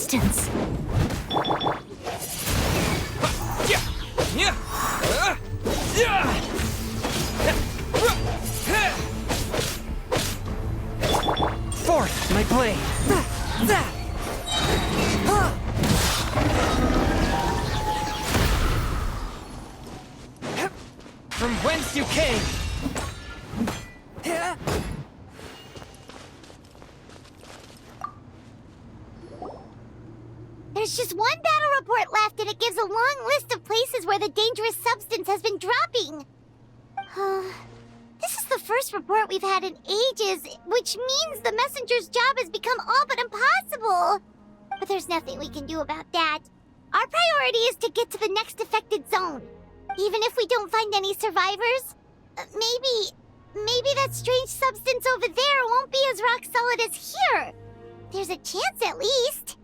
F: substance.
H: Forth, my blade! From whence you came!
C: There's just one battle report left, and it gives a long list of places where the dangerous substance has been dropping. This is the first report we've had in ages, which means the messenger's job has become all but impossible. But there's nothing we can do about that. Our priority is to get to the next affected zone. Even if we don't find any survivors, maybe that strange substance over there won't be as rock solid as here. There's a chance at least.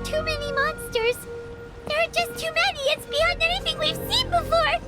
C: Too many monsters! There are just too many! It's beyond anything we've seen before!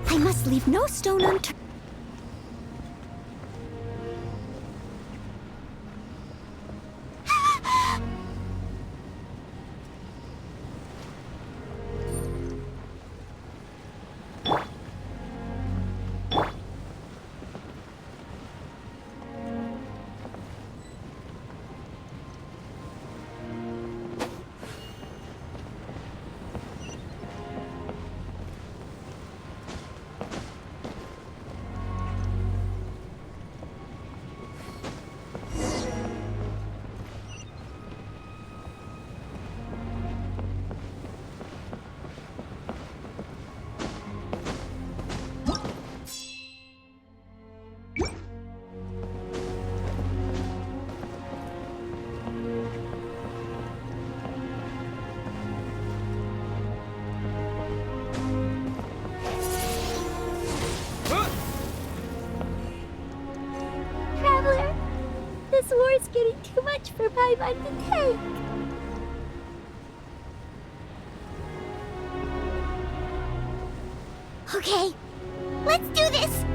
C: I must leave no stone unturned.
K: This war's getting too much for Paimon to take. Okay, let's do this!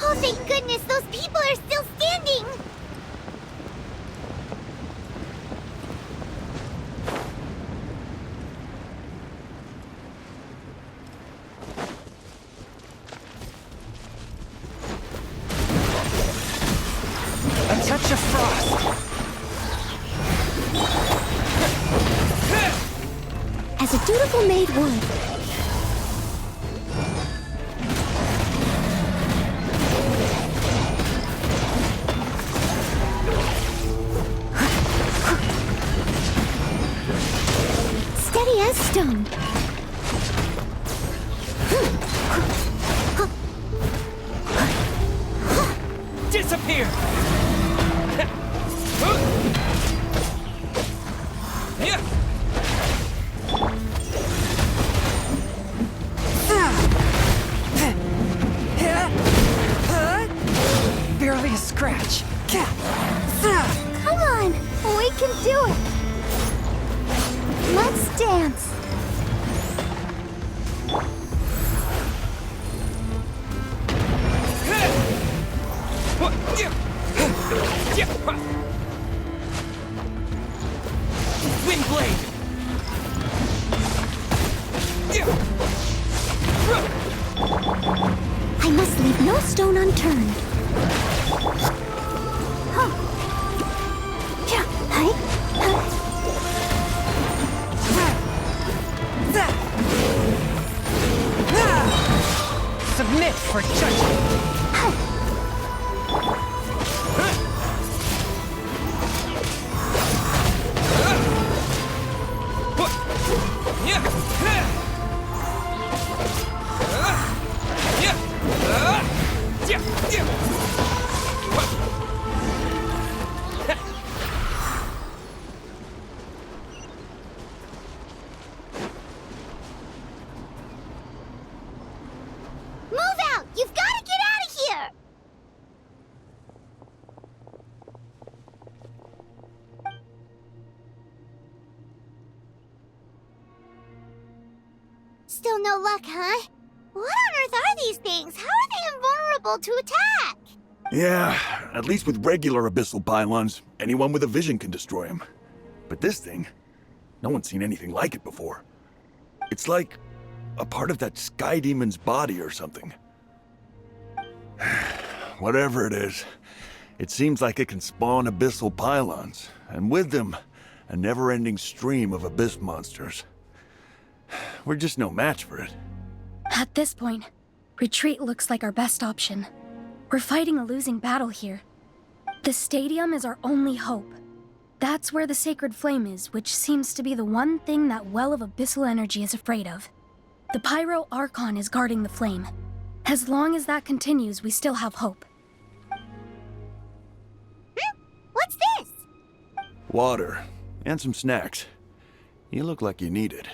K: Oh, thank goodness, those people are still standing!
T: A touch of frost.
F: As a dutiful maid would. Steady as stone.
D: Disappear!
N: Barely a scratch.
K: Come on, we can do it! Let's dance!
D: Windblade!
F: I must leave no stone unturned.
T: Submit for judgment.
K: Move out! You've got to get out of here! Still no luck, huh? What on earth are these things? How are they invulnerable to attack?
O: Yeah, at least with regular abyssal pylons, anyone with a vision can destroy them. But this thing, no one's seen anything like it before. It's like a part of that sky demon's body or something. Whatever it is, it seems like it can spawn abyssal pylons, and with them, a never-ending stream of abyss monsters. We're just no match for it.
F: At this point, retreat looks like our best option. We're fighting a losing battle here. The stadium is our only hope. That's where the sacred flame is, which seems to be the one thing that well of abyssal energy is afraid of. The Pyro Archon is guarding the flame. As long as that continues, we still have hope.
K: What's this?
O: Water, and some snacks. You look like you need it.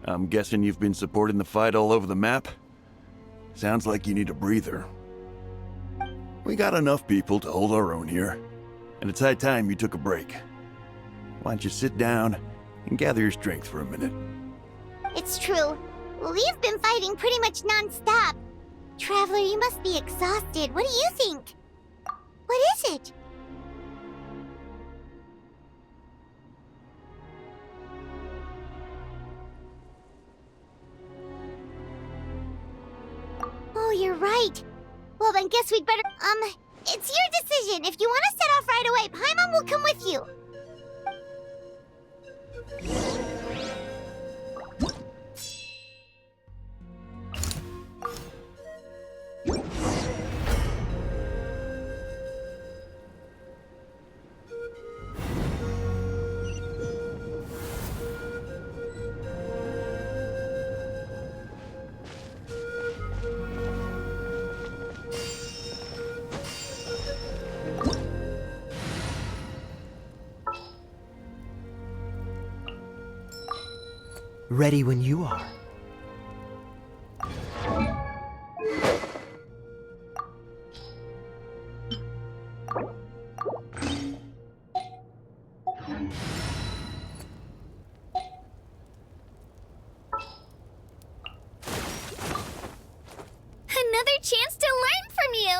O: I'm guessing you've been supporting the fight all over the map? Sounds like you need a breather. We got enough people to hold our own here, and it's high time you took a break. Why don't you sit down and gather your strength for a minute?
K: It's true. We've been fighting pretty much non-stop. Traveler, you must be exhausted. What do you think? What is it?
C: you're right. Well, then guess we'd better... It's your decision. If you want to set off right away, Paimon will come with you.
U: Ready when you are.
C: Another chance to learn from you!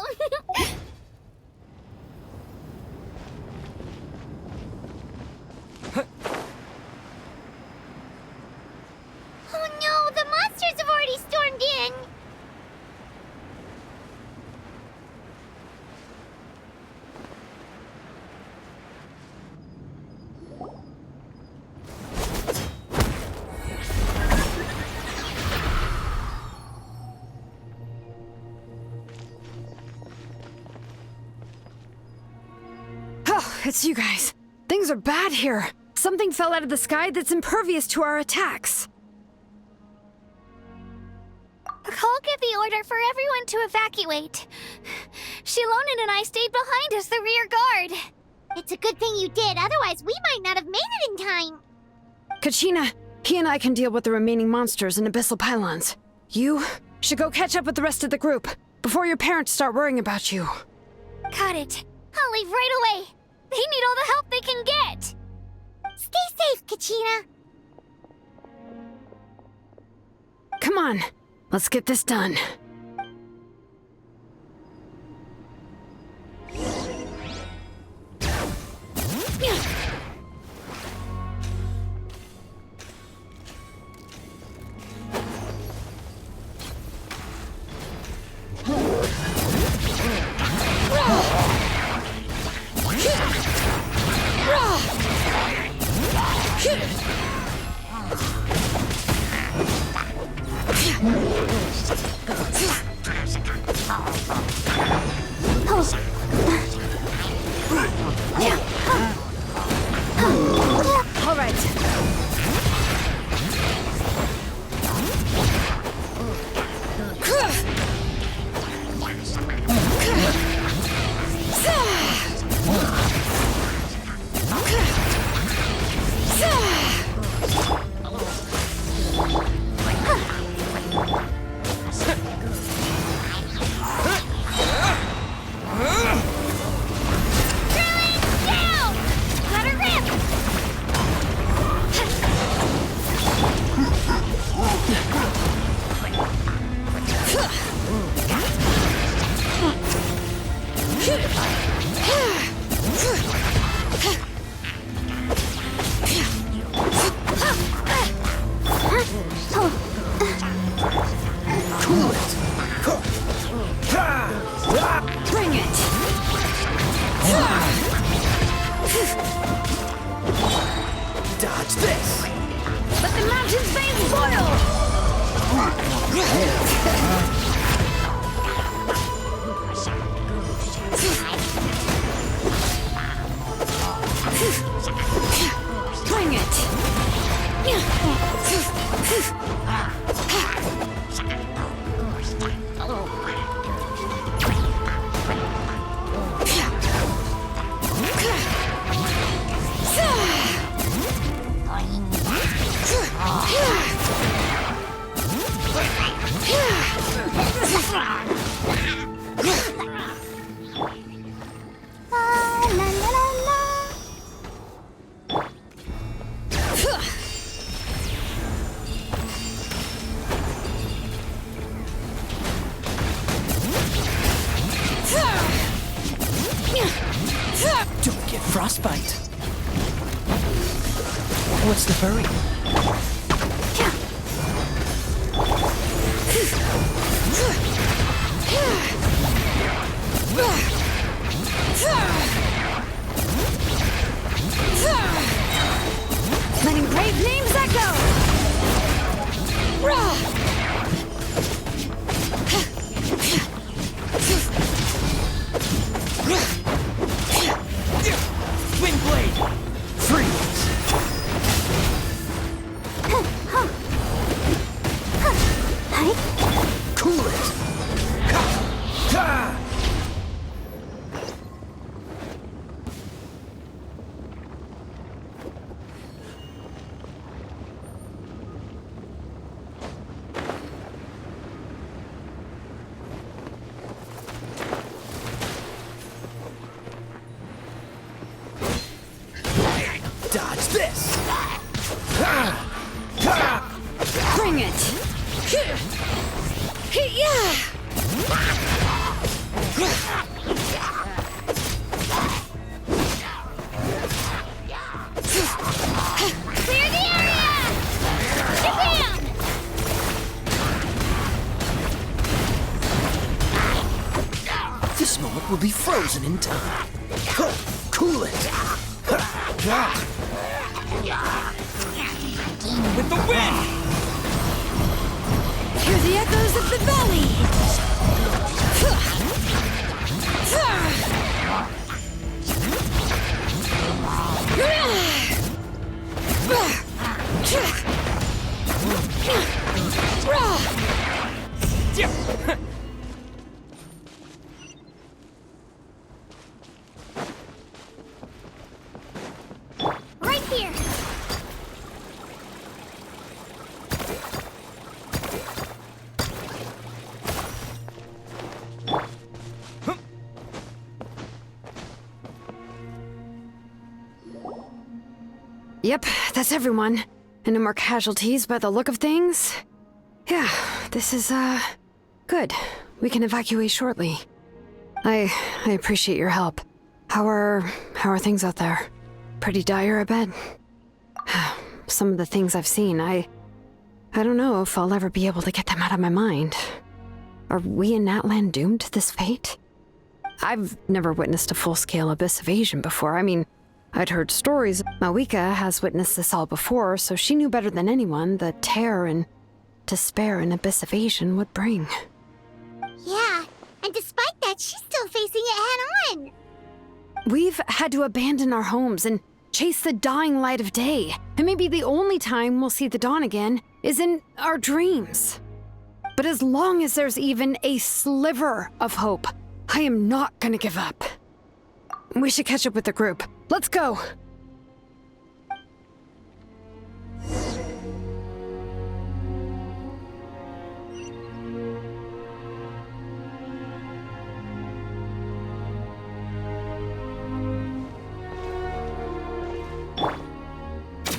C: Oh no, the monsters have already stormed in!
E: Oh, it's you guys. Things are bad here. Something fell out of the sky that's impervious to our attacks.
C: Cole gave the order for everyone to evacuate. Shilonen and I stayed behind as the rear guard. It's a good thing you did, otherwise we might not have made it in time.
E: Kachina, he and I can deal with the remaining monsters and abyssal pylons. You should go catch up with the rest of the group before your parents start worrying about you.
C: Got it. I'll leave right away. They need all the help they can get. Stay safe, Kachina.
E: Come on, let's get this done. All right. Bring it!
U: Dodge this!
E: Let the mountain's veins boil! Bring
U: Don't get frostbite. What's the hurry?
C: Clear the area! Bam!
U: This moment will be frozen in time. Cool it.
D: With the wind!
E: Hear the echoes of the valley!
C: Right here!
E: Yep, that's everyone. And no more casualties by the look of things. Yeah, this is, good. We can evacuate shortly. I appreciate your help. How are things out there? Pretty dire, I bet. Some of the things I've seen, I don't know if I'll ever be able to get them out of my mind. Are we in Natlan doomed to this fate? I've never witnessed a full-scale abyss invasion before. I mean, I'd heard stories. Mawika has witnessed this all before, so she knew better than anyone the terror and despair an abyss invasion would bring.
C: Yeah, and despite that, she's still facing it head-on.
E: We've had to abandon our homes and chase the dying light of day. And maybe the only time we'll see the dawn again is in our dreams. But as long as there's even a sliver of hope, I am not gonna give up. We should catch up with the group. Let's go!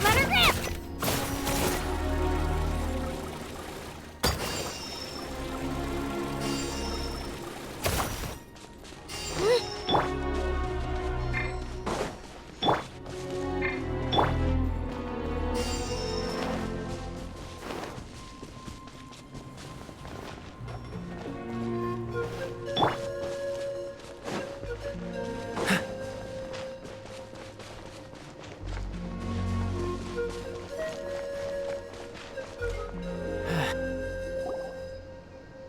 C: Let her rip!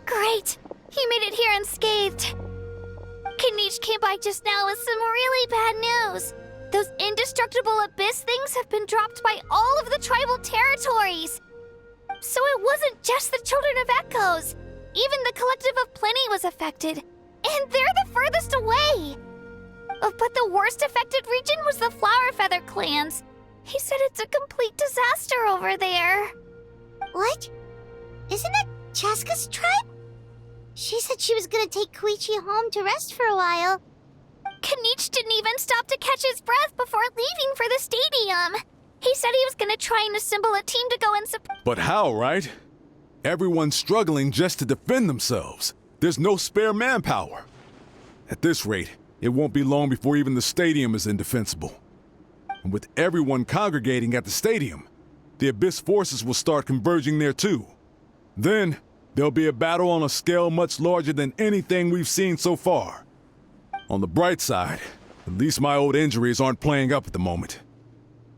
C: Great! He made it here unscathed. Kanich came by just now with some really bad news. Those indestructible abyss things have been dropped by all of the tribal territories. So it wasn't just the Children of Echoes. Even the Collective of Plenty was affected. And they're the furthest away. But the worst affected region was the Flower Feather clans. He said it's a complete disaster over there. What? Isn't that Chaska's tribe? She said she was gonna take Koichi home to rest for a while. Kanich didn't even stop to catch his breath before leaving for the stadium. He said he was gonna try and assemble a team to go and support.
J: But how, right? Everyone's struggling just to defend themselves. There's no spare manpower. At this rate, it won't be long before even the stadium is indefensible. And with everyone congregating at the stadium, the Abyss forces will start converging there too. Then, there'll be a battle on a scale much larger than anything we've seen so far. On the bright side, at least my old injuries aren't playing up at the moment.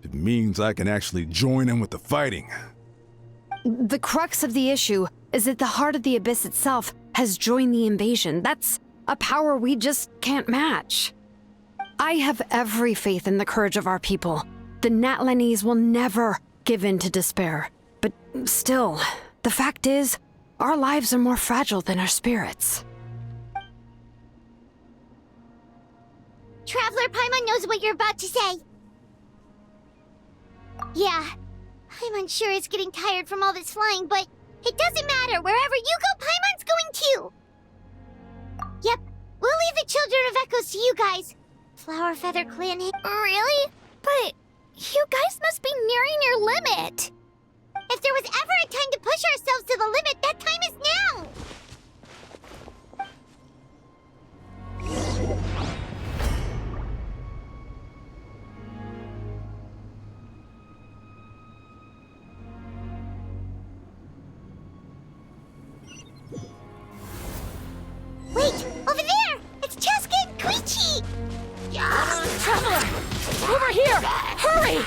J: It means I can actually join in with the fighting.
E: The crux of the issue is that the heart of the Abyss itself has joined the invasion. That's a power we just can't match. I have every faith in the courage of our people. The Natlanese will never give in to despair. But still, the fact is, our lives are more fragile than our spirits.
C: Traveler Paimon knows what you're about to say. Yeah, I'm unsure it's getting tired from all this flying, but it doesn't matter. Wherever you go, Paimon's going too. Yep, we'll leave the Children of Echoes to you guys. Flower Feather Clan. Really? But you guys must be nearing your limit. If there was ever a time to push ourselves to the limit, that time is now. Wait, over there! It's Cheska and Koichi!
K: Traveler! Over here! Hurry!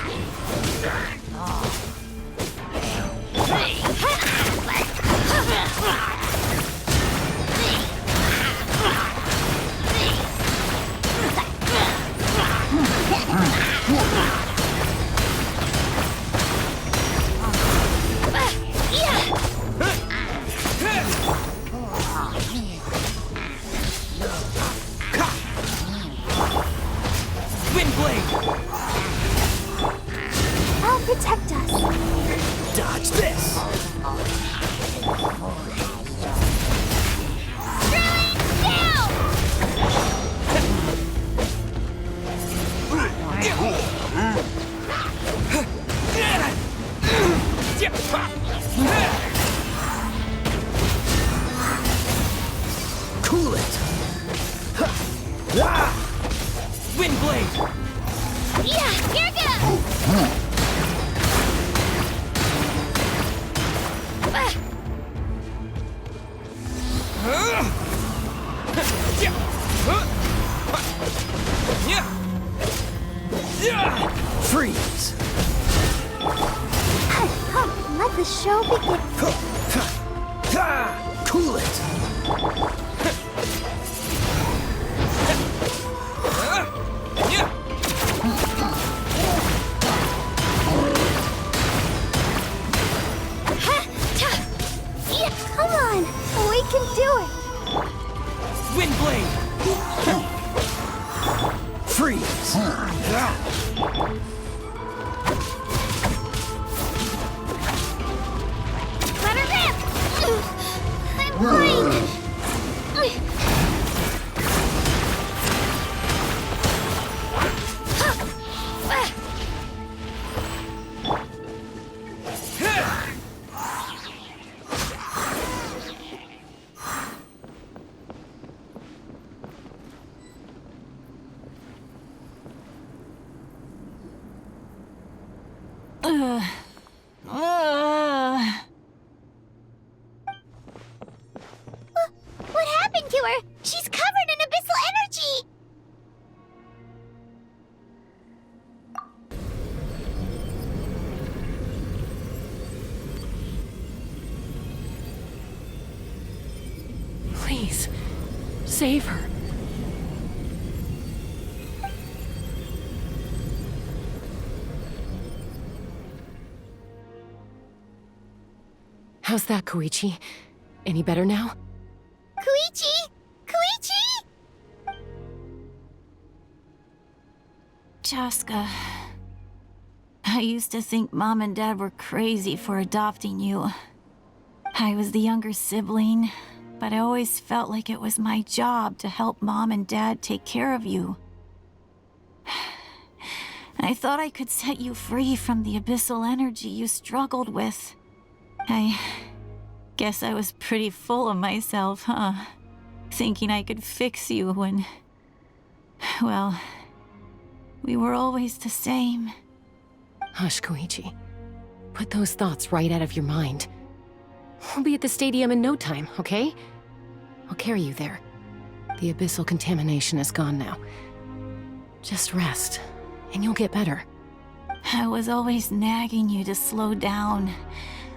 K: Windblade!
C: I'll protect us.
K: Dodge this! Cool it! Windblade!
C: Yeah, here goes!
K: Freeze!
C: Let the show begin.
K: Cool it!
C: Yeah, come on! We can do it!
K: Windblade! Freeze!
C: Let her rip! I'm blind! What happened to her? She's covered in abyssal energy!
N: Please, save her.
I: How's that, Koichi? Any better now?
C: Koichi! Koichi!
V: Chaska, I used to think Mom and Dad were crazy for adopting you. I was the younger sibling, but I always felt like it was my job to help Mom and Dad take care of you. I thought I could set you free from the abyssal energy you struggled with. I guess I was pretty full of myself, huh? Thinking I could fix you when... well, we were always the same.
I: Hush, Koichi. Put those thoughts right out of your mind. We'll be at the stadium in no time, okay? I'll carry you there. The abyssal contamination is gone now. Just rest, and you'll get better.
V: I was always nagging you to slow down.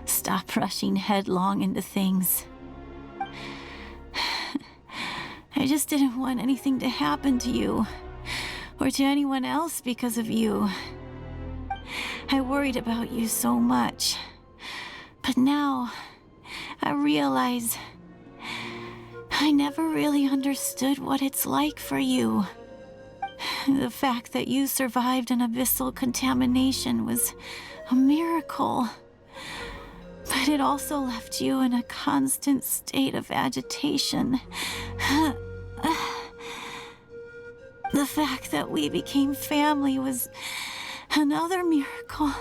V: Stop rushing headlong into things. I just didn't want anything to happen to you, or to anyone else because of you. I worried about you so much. But now, I realize I never really understood what it's like for you. The fact that you survived an abyssal contamination was a miracle. But it also left you in a constant state of agitation. The fact that we became family was another miracle.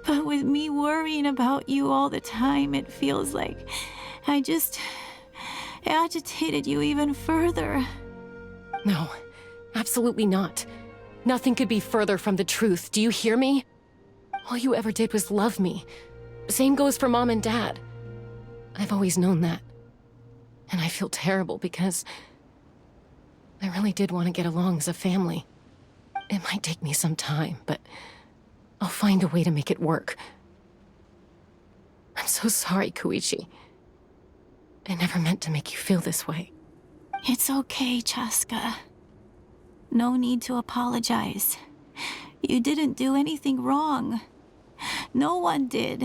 V: But with me worrying about you all the time, it feels like I just agitated you even further.
I: No, absolutely not. Nothing could be further from the truth. Do you hear me? All you ever did was love me. Same goes for Mom and Dad. I've always known that. And I feel terrible because I really did want to get along as a family. It might take me some time, but I'll find a way to make it work. I'm so sorry, Koichi. I never meant to make you feel this way.
V: It's okay, Chaska. No need to apologize. You didn't do anything wrong. No one did.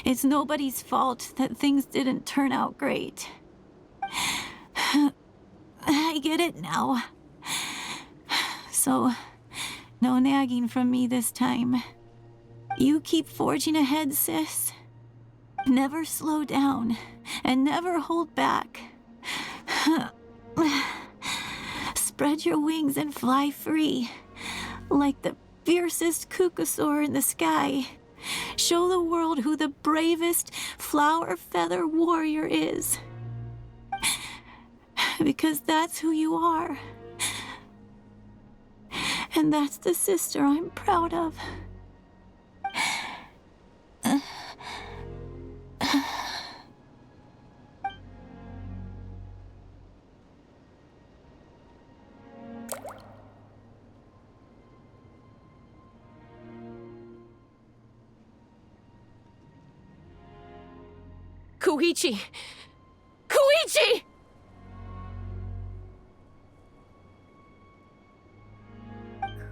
V: It's nobody's fault that things didn't turn out great. I get it now. So, no nagging from me this time. You keep forging ahead, sis. Never slow down, and never hold back. Spread your wings and fly free, like the fiercest kukasaur in the sky. Show the world who the bravest flower feather warrior is. Because that's who you are. And that's the sister I'm proud of.
I: Koichi! Koichi!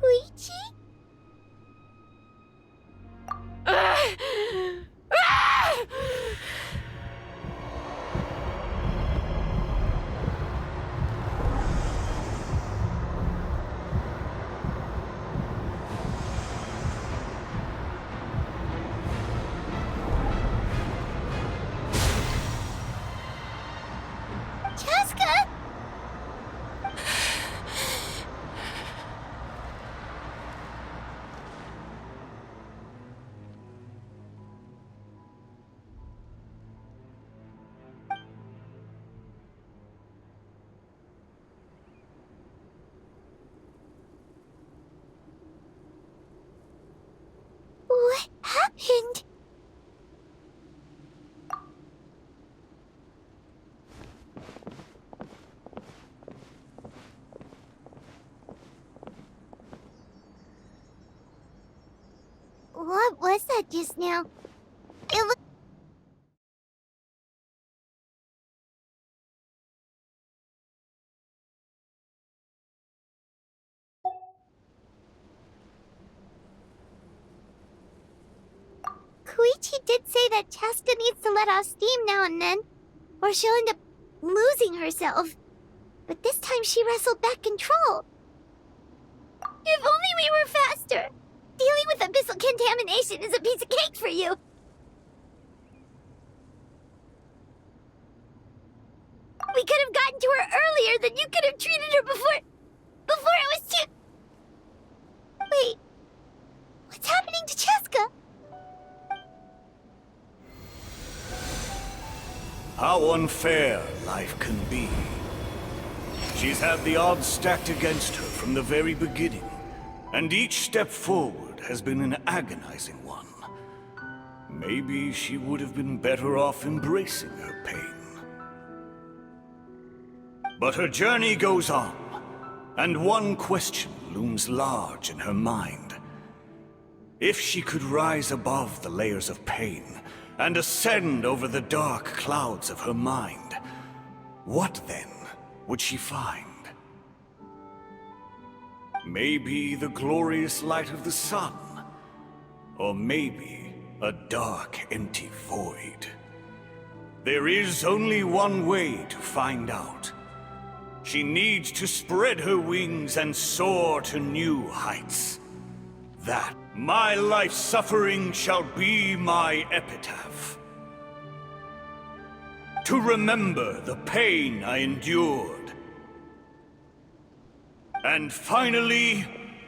C: Koichi? Chaska? What happened? What was that just now? It looked... Koichi did say that Chaska needs to let off steam now and then, or she'll end up losing herself. But this time she wrestled back control. If only we were faster! Dealing with abyssal contamination is a piece of cake for you! We could have gotten to her earlier, then you could have treated her before it was too... Wait, what's happening to Chaska?
A: How unfair life can be. She's had the odds stacked against her from the very beginning, and each step forward has been an agonizing one. Maybe she would have been better off embracing her pain. But her journey goes on, and one question looms large in her mind. If she could rise above the layers of pain and ascend over the dark clouds of her mind, what then would she find? Maybe the glorious light of the sun, or maybe a dark, empty void. There is only one way to find out. She needs to spread her wings and soar to new heights. That my life's suffering shall be my epitaph. To remember the pain I endured. And finally,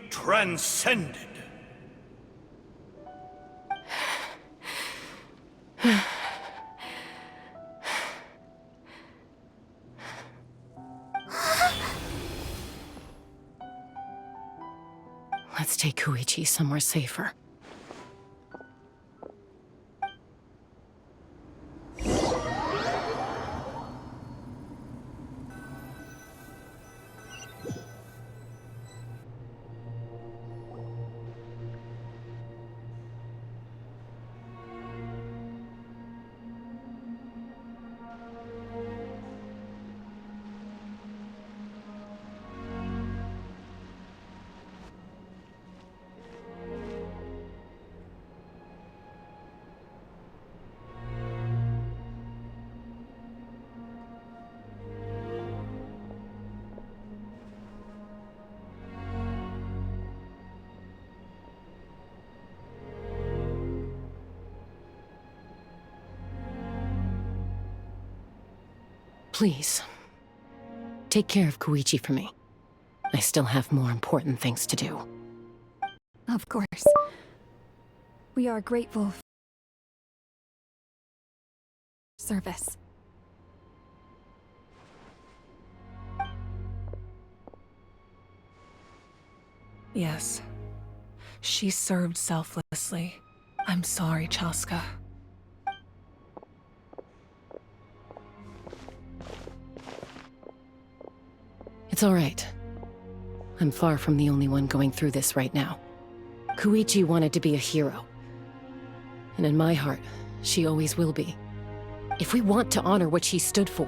A: transcended.
I: Let's take Koichi somewhere safer. Please, take care of Koichi for me. I still have more important things to do.
G: Of course. We are grateful for service.
M: Yes. She served selflessly. I'm sorry, Chaska.
I: It's all right. I'm far from the only one going through this right now. Koichi wanted to be a hero. And in my heart, she always will be. If we want to honor what she stood for,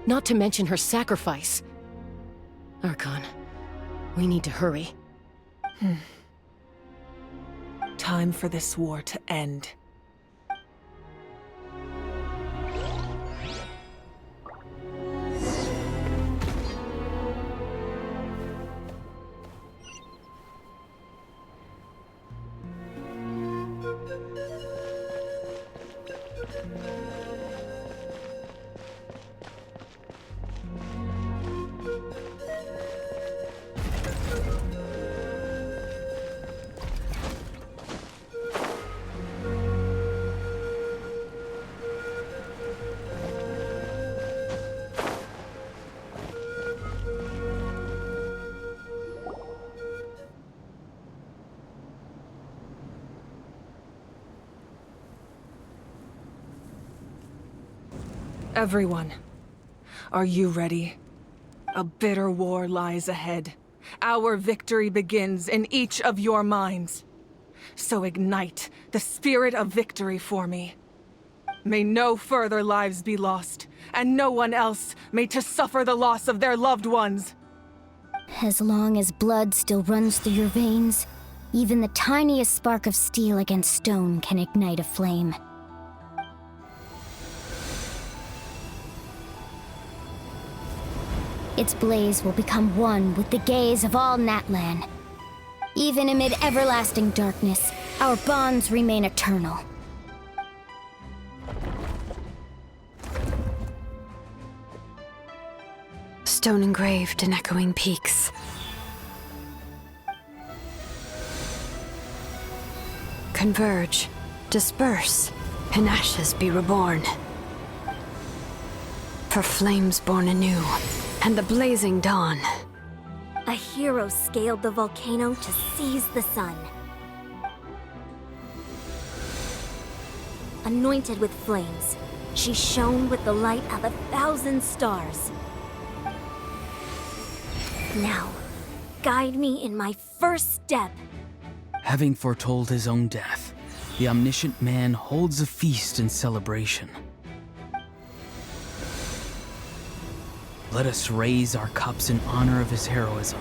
I: not to mention her sacrifice. Archon, we need to hurry.
M: Time for this war to end. Everyone, are you ready? A bitter war lies ahead. Our victory begins in each of your minds. So ignite the spirit of victory for me. May no further lives be lost, and no one else may to suffer the loss of their loved ones.
F: As long as blood still runs through your veins, even the tiniest spark of steel against stone can ignite a flame. Its blaze will become one with the gaze of all Natlan. Even amid everlasting darkness, our bonds remain eternal.
E: Stone engraved in echoing peaks. Converge, disperse, in ashes be reborn. For flames born anew, and the blazing dawn.
W: A hero scaled the volcano to seize the sun. Anointed with flames, she shone with the light of 1,000 stars. Now, guide me in my first step.
H: Having foretold his own death, the omniscient man holds a feast in celebration. Let us raise our cups in honor of his heroism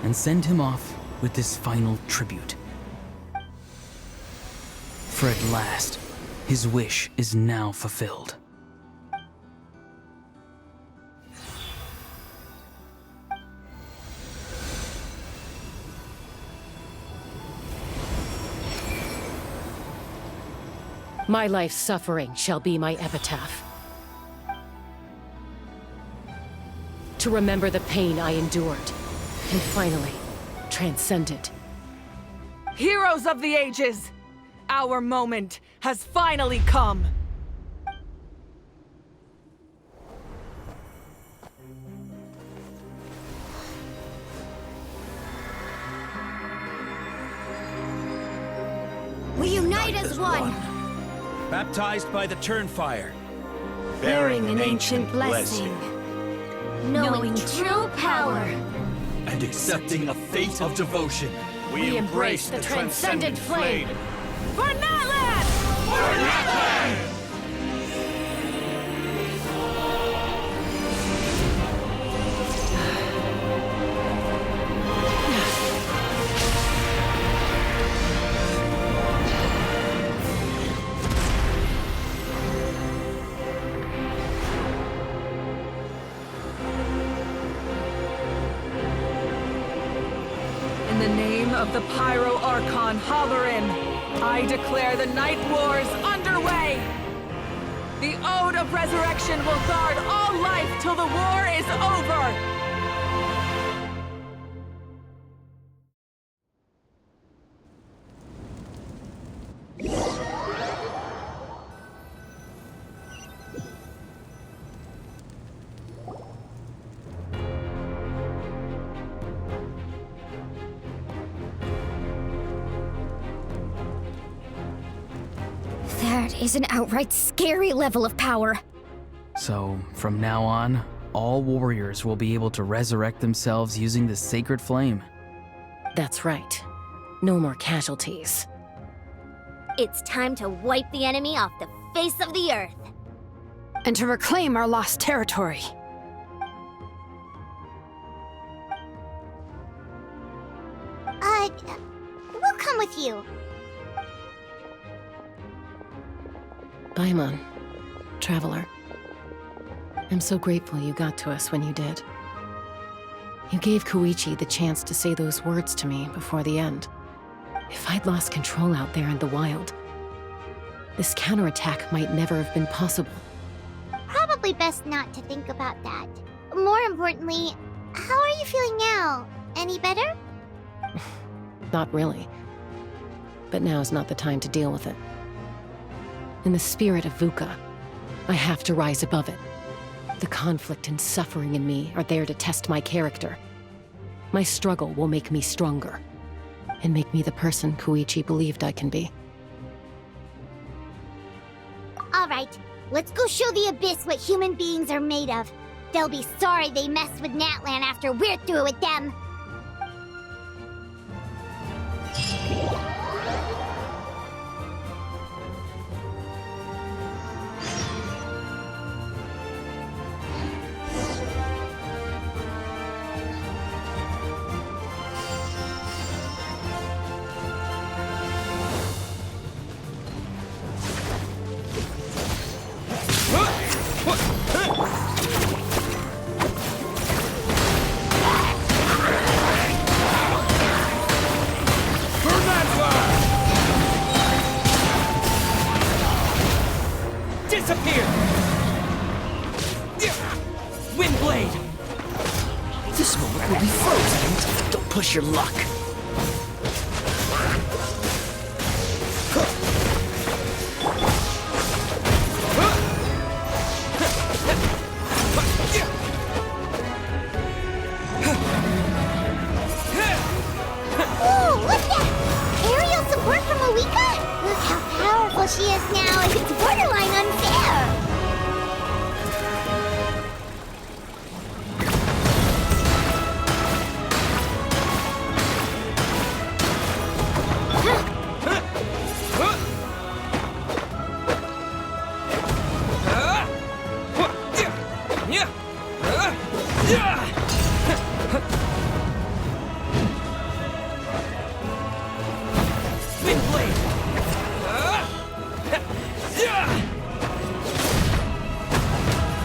H: and send him off with this final tribute. For at last, his wish is now fulfilled.
I: My life's suffering shall be my epitaph. To remember the pain I endured, and finally, transcend it.
M: Heroes of the ages! Our moment has finally come!
C: We unite as one!
S: Baptized by the Turnfire.
C: Bearing an ancient blessing. Knowing true power.
S: And accepting a fate of devotion.
I: We embrace the transcendent flame.
M: For Natlan!
S: For Natlan!
M: In the name of the Pyro Archon Halloran, I declare the Night Wars underway! The Ode of Resurrection will guard all life till the war is over!
F: That is an outright scary level of power.
H: So, from now on, all warriors will be able to resurrect themselves using this sacred flame.
I: That's right. No more casualties.
W: It's time to wipe the enemy off the face of the earth.
E: And to reclaim our lost territory.
C: We'll come with you.
I: Paimon, Traveler. I'm so grateful you got to us when you did. You gave Koichi the chance to say those words to me before the end. If I'd lost control out there in the wild, this counterattack might never have been possible.
C: Probably best not to think about that. More importantly, how are you feeling now? Any better?
I: Not really. But now's not the time to deal with it. In the spirit of VUCA, I have to rise above it. The conflict and suffering in me are there to test my character. My struggle will make me stronger, and make me the person Koichi believed I can be.
C: Alright, let's go show the Abyss what human beings are made of. They'll be sorry they messed with Natlan after we're through with them.
U: Disappear! Windblade! This moment will be frozen. Don't push your luck.
C: Ooh, look that! Aerial support from Awika? Look how powerful she is now, and it's borderline unfair!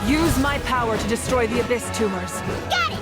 M: Use my power to destroy the Abyss tumors.
C: Got it!